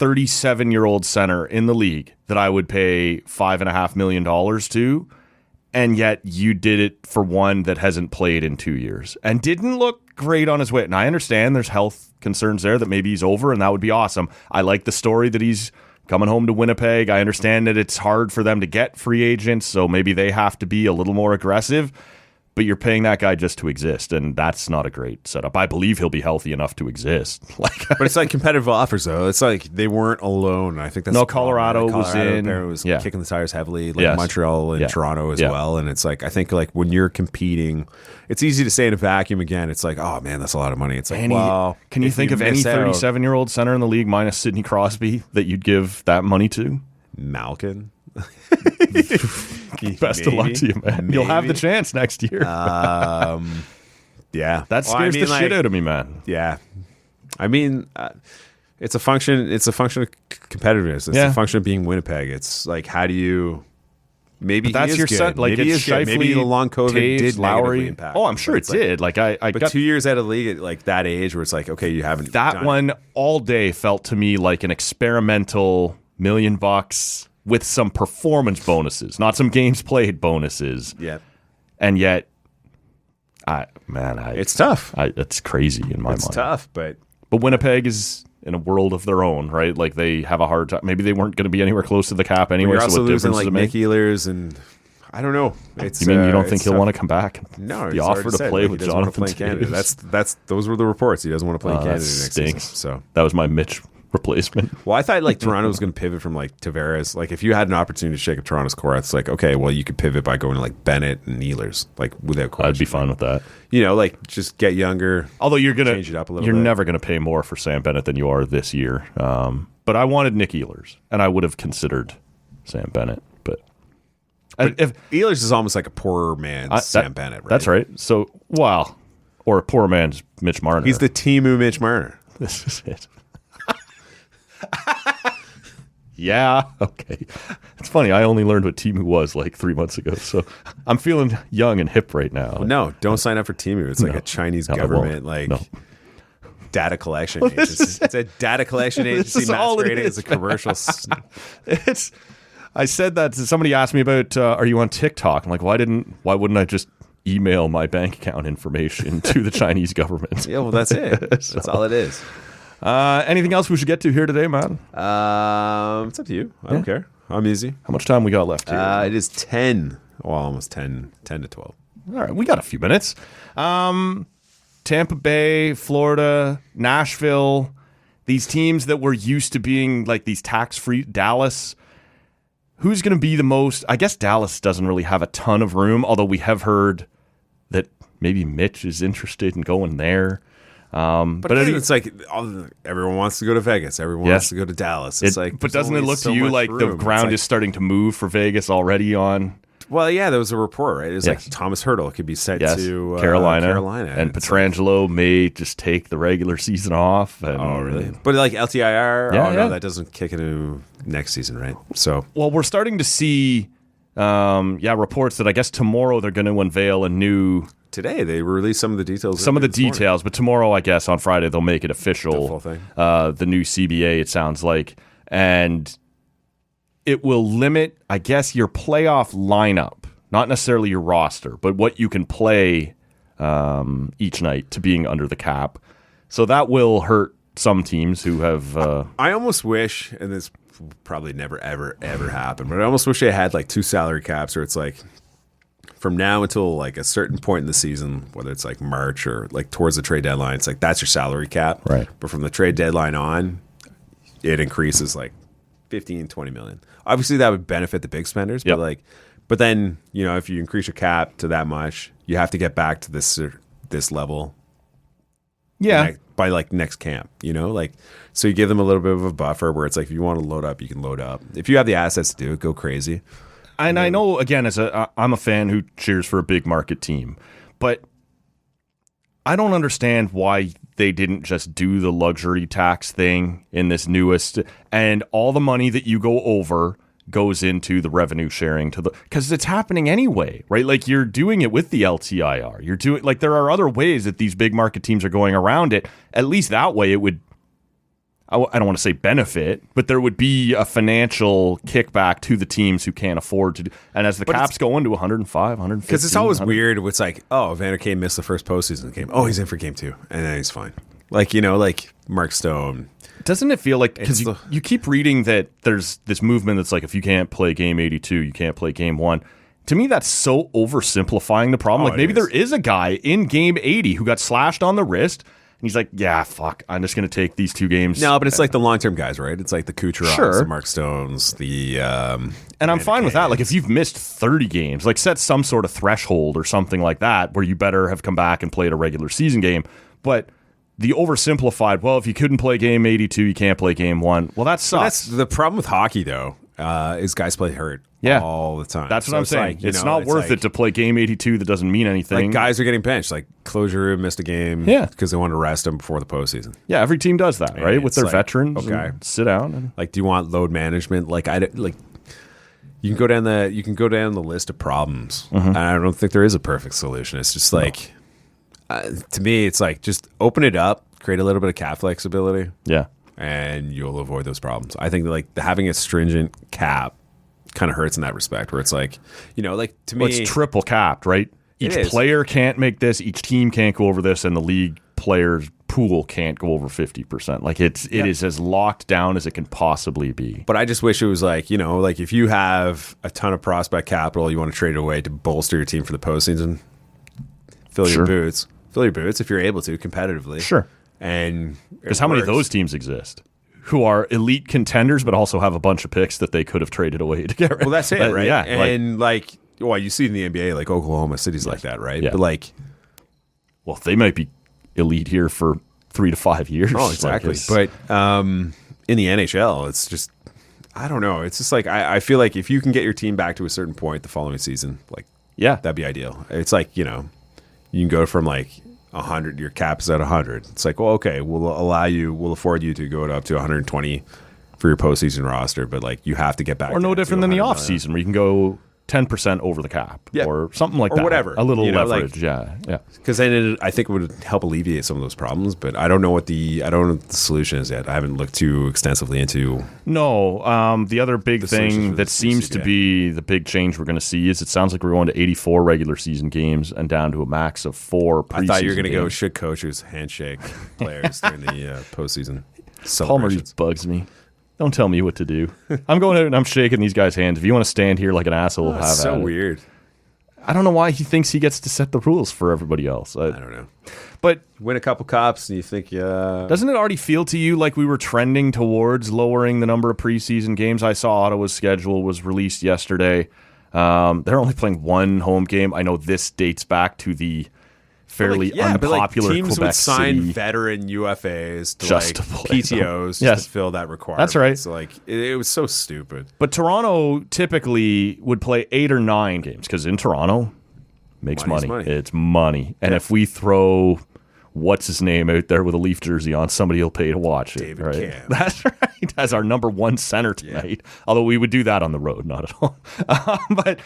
37-year-old center in the league that I would pay $5.5 million to, and yet you did it for one that hasn't played in 2 years and didn't look great on his way. And I understand there's health concerns there that maybe he's over, and that would be awesome. I like the story that he's coming home to Winnipeg. I understand that it's hard for them to get free agents, so maybe they have to be a little more aggressive. But you're paying that guy just to exist, and that's not a great setup. I believe he'll be healthy enough to exist. but it's like competitive offers, though. It's like they weren't alone. I think that's No, the problem. Colorado was in. apparently was Yeah. kicking the tires heavily, like Yes. Montreal and Yeah. Toronto as Yeah. well. And it's like I think like when you're competing, it's easy to say in a vacuum. Again, it's like, oh man, that's a lot of money. It's like, well, can you if think of any miss out- 37-year-old center in the league minus Sidney Crosby that you'd give that money to? Malkin? Best of luck to you, man. You'll have the chance next year. Yeah, that scares the shit out of me, man. Yeah, I mean, it's a function. It's a function of competitiveness. It's a function of being Winnipeg. It's like, how do you? Maybe But that's he is your good. son. Like maybe he it's is good. Maybe Scheifele, the long COVID Taves, did Lowry. negatively impact. Oh, I'm sure But it it's like- did. Like I But got 2 years out of the league at like that age, where it's like, okay, you haven't that done it. one all day felt to me like an experimental $1 million with some performance bonuses, not some games played bonuses. Yeah, And yet, it's tough. it's crazy in my It's mind. tough, but But Winnipeg is in a world of their own, right? Like they have a hard time. Maybe they weren't going to be anywhere close to the cap anyway. you're So also what losing difference does like it make? Nick Ehlers, and I don't know. It's You mean you don't think it's he'll tough. want to come back? No, the he's offer already to said, play like, with he doesn't want to Jonathan play in Canada. Taves. That's those were the reports. He doesn't want to play in that Canada next stinks. season. So That was my Mitch replacement. well, I thought like Toronto was going to pivot from like Tavares. Like if you had an opportunity to shake up Toronto's core, it's like, okay, well, you could pivot by going to like Bennett and Ehlers, like without question. I'd be fine with that. You know, like just get younger. Although you're gonna Change it up a little you're bit. never gonna pay more for Sam Bennett than you are this year. But I wanted Nick Ehlers, and I would have considered Sam Bennett. But if Ehlers is almost like a poorer man's Sam Bennett, right? That's right. So wow, or a poor man's Mitch Marner. He's the Timu Mitch Marner. This is it. Yeah. Okay. It's funny. I only learned what Timu was like 3 months ago, so I'm feeling young and hip right now. No, don't sign up for Timu. It's like No. a Chinese No, I government won't. like No. data collection agency. It's a data collection agency is all it masquerading is, as a commercial. It's. I said that to somebody asked me about. Are you on TikTok? I'm like, why wouldn't I just email my bank account information to the Chinese government? Yeah, well, that's it. That's all it is. Anything else we should get to here today, man? It's up to you. I don't care. I'm easy. How much time we got left here? It is 10. Well, almost 10 to 12. All right, we got a few minutes. Tampa Bay, Florida, Nashville, these teams that were used to being like these tax-free. Dallas. Who's going to be the most? I guess Dallas doesn't really have a ton of room, although we have heard that maybe Mitch is interested in going there. But again, it's like everyone wants to go to Vegas. Everyone wants to go to Dallas. It's like, but there's doesn't it only look so to you much like the room. ground It's like- is starting to move for Vegas already on? Well, yeah, there was a report, right? It was Yes. like Thomas Hurdle could be sent Yes, to Carolina, and It's Pietrangelo may just take the regular season off. And, oh, really? But like LTIR, Yeah, yeah. no, that doesn't kick into next season, right? So Well, we're starting to see, reports that I guess tomorrow they're going to unveil a new. today they released some of the details. Some of the this morning. details, but tomorrow, I guess, on Friday, they'll make it official. The full thing. The new CBA, it sounds like. And it will limit, I guess, your playoff lineup. not necessarily your roster, but what you can play each night to being under the cap. So that will hurt some teams who have. I almost wish, and this will probably never, ever, ever happen, but I almost wish they had like 2 salary caps where it's like from now until like a certain point in the season, whether it's like March or like towards the trade deadline, it's like that's your salary cap. Right. But from the trade deadline on, it increases like 15, 20 million. Obviously, that would benefit the big spenders, Yep. but then, you know, if you increase your cap to that much, you have to get back to this level. Yeah. By like next camp, you know, like, so you give them a little bit of a buffer where it's like, if you want to load up, you can load up. If you have the assets to do it, go crazy. And I know, again, I'm a fan who cheers for a big market team, but I don't understand why they didn't just do the luxury tax thing in this newest, and all the money that you go over goes into the revenue sharing because it's happening anyway, right? Like, you're doing it with the LTIR. You're doing, like, there are other ways that these big market teams are going around it. At least that way it would, I don't want to say benefit, but there would be a financial kickback to the teams who can't afford to do. And as the caps go into 105, 150. Because it's always weird. It's like, oh, Vander Kane missed the first postseason game. Oh, he's in for game 2. And then he's fine. Like, you know, like Mark Stone. Doesn't it feel like, because you keep reading that there's this movement that's like, if you can't play game 82, you can't play game 1. To me, that's so oversimplifying the problem. Like, maybe there is a guy in game 80 who got slashed on the wrist, and he's like, yeah, fuck, I'm just going to take these 2 games. No, but it's like the long-term guys, right? It's like the Kucherovs, Sure. the Mark Stones, the and I'm fine with that. Like, if you've missed 30 games, like, set some sort of threshold or something like that where you better have come back and played a regular season game. But the oversimplified, well, if you couldn't play game 82, you can't play game 1. Well, that sucks. That's the problem with hockey, though, is guys play hurt all the time. That's what I'm saying. Like, it's not worth it to play game 82 that doesn't mean anything. Like, guys are getting benched. Like, Claude Giroux missed a game because they wanted to rest him before the postseason. Yeah, every team does that, right? With their like, veterans. okay. Sit down. And, like, do you want load management? Like, you can go down the list of problems. And I don't think there is a perfect solution. It's just like, to me, it's like, just open it up, create a little bit of cap flexibility. Yeah. And you'll avoid those problems. I think like having a stringent cap kind of hurts in that respect, where it's like, you know, like, to me, it's triple capped, right? Each player can't make this, each team can't go over this, and the league players pool can't go over 50%. Like, it is as locked down as it can possibly be. But I just wish it was like, you know, like, if you have a ton of prospect capital, you want to trade it away to bolster your team for the postseason, fill your boots if you're able to competitively. Sure. And because how many of those teams exist who are elite contenders but also have a bunch of picks that they could have traded away to get rid of? Well, that's it, right? Yeah, and like, well, you see in the NBA, like Oklahoma City's like that, right? Yeah. But like, well, they might be elite here for 3 to 5 years. Oh, exactly. But in the NHL, it's just, I don't know. It's just like, I feel like if you can get your team back to a certain point the following season, like, yeah, that'd be ideal. It's like, you know, you can go from like 100, your cap is at 100. It's like, well, okay, we'll afford you to go up to 120 for your postseason roster, but like, you have to get back. Or no different than the off season where you can go 10% over the cap, or something like that, or whatever, a little leverage, like, yeah. Because then I think it would help alleviate some of those problems. But I don't know what the solution is yet. I haven't looked too extensively into. No, the other big thing that seems to be the big change we're going to see is it sounds like we're going to 84 regular season games and down to a max of 4 preseason. I thought you were going to games. go should coaches handshake players during the postseason. Palmer just bugs me. Don't tell me what to do. I'm going out and I'm shaking these guys' hands. If you want to stand here like an asshole, have so at it. Weird. I don't know why he thinks he gets to set the rules for everybody else. I don't know. But win a couple cups and you think, doesn't it already feel to you like we were trending towards lowering the number of preseason games? I saw Ottawa's schedule was released yesterday. They're only playing 1 home game. I know this dates back to the fairly unpopular teams Quebec would sign City veteran UFAs to just like to play PTOs them. just to fill that requirement. That's right. So like it was so stupid. But Toronto typically would play 8 or 9 games because in Toronto makes money. It's money. And if we throw what's his name out there with a Leaf jersey on, somebody will pay to watch it. David right? Cam. That's right. As our number 1 center tonight. Although we would do that on the road, not at all. But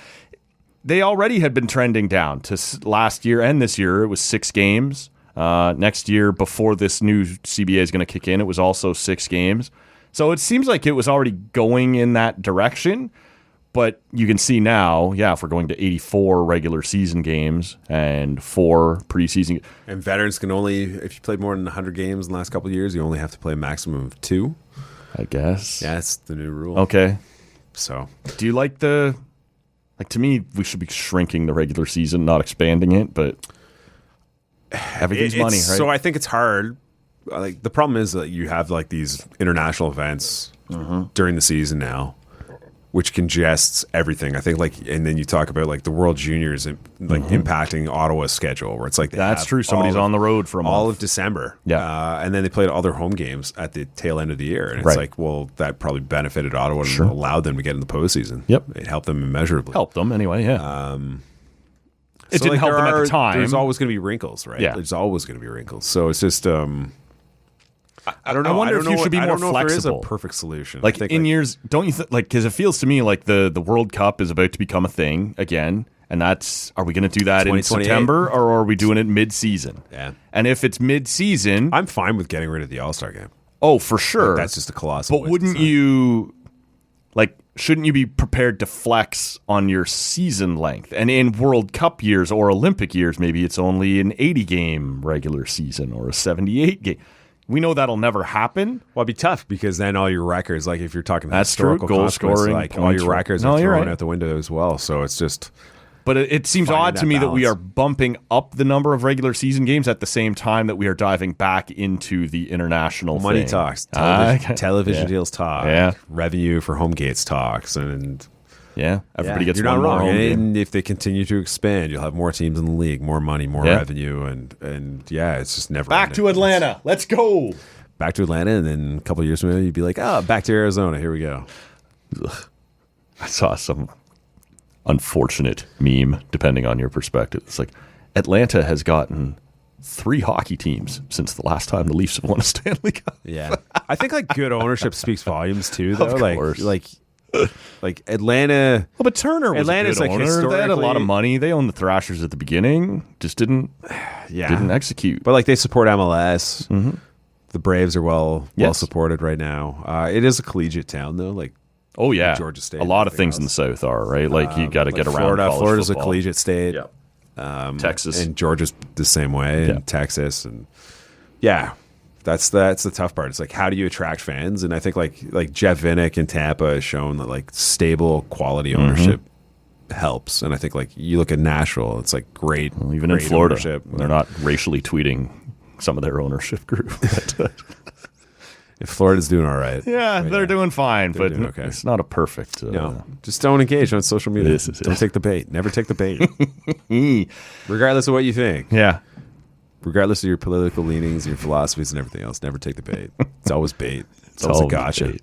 they already had been trending down to last year and this year. It was 6 games. Next year, before this new CBA is going to kick in, it was also 6 games. So it seems like it was already going in that direction. But you can see now, if we're going to 84 regular season games and 4 preseason. And veterans can only, if you played more than 100 games in the last couple of years, you only have to play a maximum of 2. I guess. Yeah, that's the new rule. Okay. So, do you like to me, we should be shrinking the regular season, not expanding it, but everything's money, right? So I think it's hard. Like, the problem is that you have like these international events during the season now, which congests everything. I think and then you talk about like the World Juniors impacting Ottawa's schedule, where it's like that's true. Somebody's on the road for a month. All of December, and then they played all their home games at the tail end of the year, and it's like, well, that probably benefited Ottawa and allowed them to get in the postseason. Yep, it helped them immeasurably. Helped them anyway. Yeah. It didn't help them at the time. There's always going to be wrinkles, right? Yeah. There's always going to be wrinkles. So it's just, I don't know. I wonder if you should be more flexible. There is a perfect solution. Like in years, don't you think? Like, because it feels to me like the World Cup is about to become a thing again, and are we going to do that in September, or are we doing it mid-season? Yeah. And if it's mid-season, I'm fine with getting rid of the All-Star game. Oh, for sure. Like, that's just a colossal. But wouldn't you shouldn't you be prepared to flex on your season length? And in World Cup years or Olympic years, maybe it's only an 80-game regular season or a 78-game. We know that'll never happen. Well, it'd be tough because then all your records, like if you're talking that's historical true, goal scoring, like all your records are thrown out the window as well. So it's just. But it seems odd to me balance. that we are bumping up the number of regular season games at the same time that we are diving back into the international money thing. Talks, television deals talk, revenue for home gates talks, and everybody gets you're one not wrong. more home game. And if they continue to expand, you'll have more teams in the league, more money, more revenue, and it's just never back to Atlanta. Let's go. Back to Atlanta, and then a couple of years from now, you'd be like, back to Arizona. Here we go. Ugh. I saw some unfortunate meme, depending on your perspective. It's like Atlanta has gotten 3 hockey teams since the last time the Leafs have won a Stanley Cup. Yeah, I think like good ownership speaks volumes too, though. Of course. Like Atlanta. Well, but Turner was Atlanta's a good owner. They had a lot of historically- money. They owned the Thrashers at the beginning. Just didn't execute. But like they support MLS. The Braves are well supported right now. It is a collegiate town though. Like. Oh yeah, Georgia State. A lot of things in the South are right. Like you got to get around. Florida's football. a collegiate state. Yeah. Texas and Georgia's the same way. And Texas and that's the tough part. It's like how do you attract fans? And I think like Jeff Vinnick in Tampa has shown that like stable quality ownership helps. And I think like you look at Nashville, it's like great. Well, even great in Florida, ownership. they're not racially tweeting some of their ownership group. If Florida's doing all right. Yeah, they're doing fine, but doing okay. It's not a perfect. No, just don't engage on social media. Don't take the bait. Never take the bait. Regardless of what you think. Yeah. Regardless of your political leanings, your philosophies, and everything else, never take the bait. It's always bait. It's always a gotcha.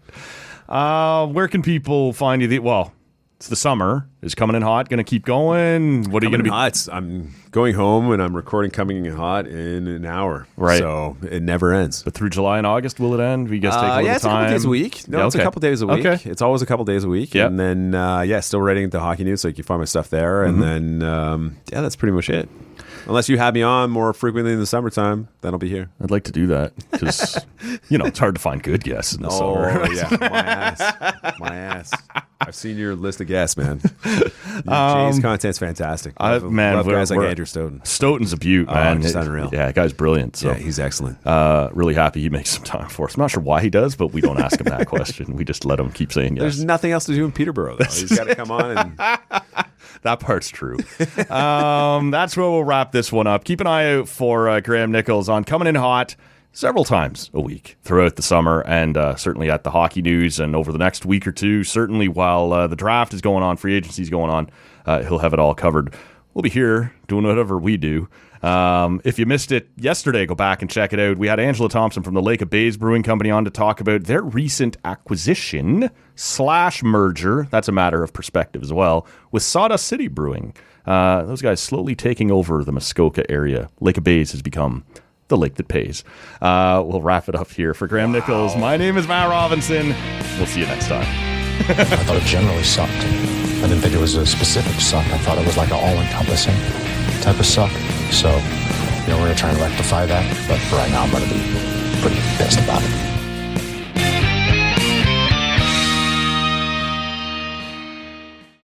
Where can people find you? Well, it's the summer. Is Coming in Hot going to keep going? What are you going to be? Hot. I'm going home and I'm recording Coming in Hot in an hour. Right. So it never ends. But through July and August, will it end? We guess take a little it's time. a couple days a week. No, it's a couple days a week. Okay. It's always a couple days a week. Yep. And then, still writing the hockey news, so you can find my stuff there. And then, that's pretty much it. Unless you have me on more frequently in the summertime, then I'll be here. I'd like to do that because, it's hard to find good guests in the summer. Oh, yeah. My ass. I've seen your list of guests, man. Jay's content's fantastic. Love guys like Andrew Stoughton. Stoughton's a beaut, man. Just unreal. Yeah, that guy's brilliant. So. Yeah, he's excellent. Really happy he makes some time for us. I'm not sure why he does, but we don't ask him that question. We just let him keep saying yes. There's nothing else to do in Peterborough, though. He's got to come on and... That part's true. That's where we'll wrap this one up. Keep an eye out for Graeme Nichols on Coming in Hot several times a week throughout the summer, and certainly at the Hockey News and over the next week or two. Certainly while the draft is going on, free agency is going on, he'll have it all covered. We'll be here doing whatever we do. If you missed it yesterday, go back and check it out. We had Angela Thompson from the Lake of Bays Brewing Company on to talk about their recent acquisition / merger. That's a matter of perspective as well, with Sawdust City Brewing. Those guys slowly taking over the Muskoka area. Lake of Bays has become the lake that pays. We'll wrap it up here. For Graeme Nichols, my name is Matt Robinson. We'll see you next time. I thought it generally sucked. I didn't think it was a specific suck. I thought it was like an all-encompassing type of suck. So, we're going to try and rectify that. But for right now, I'm going to be pretty pissed about it.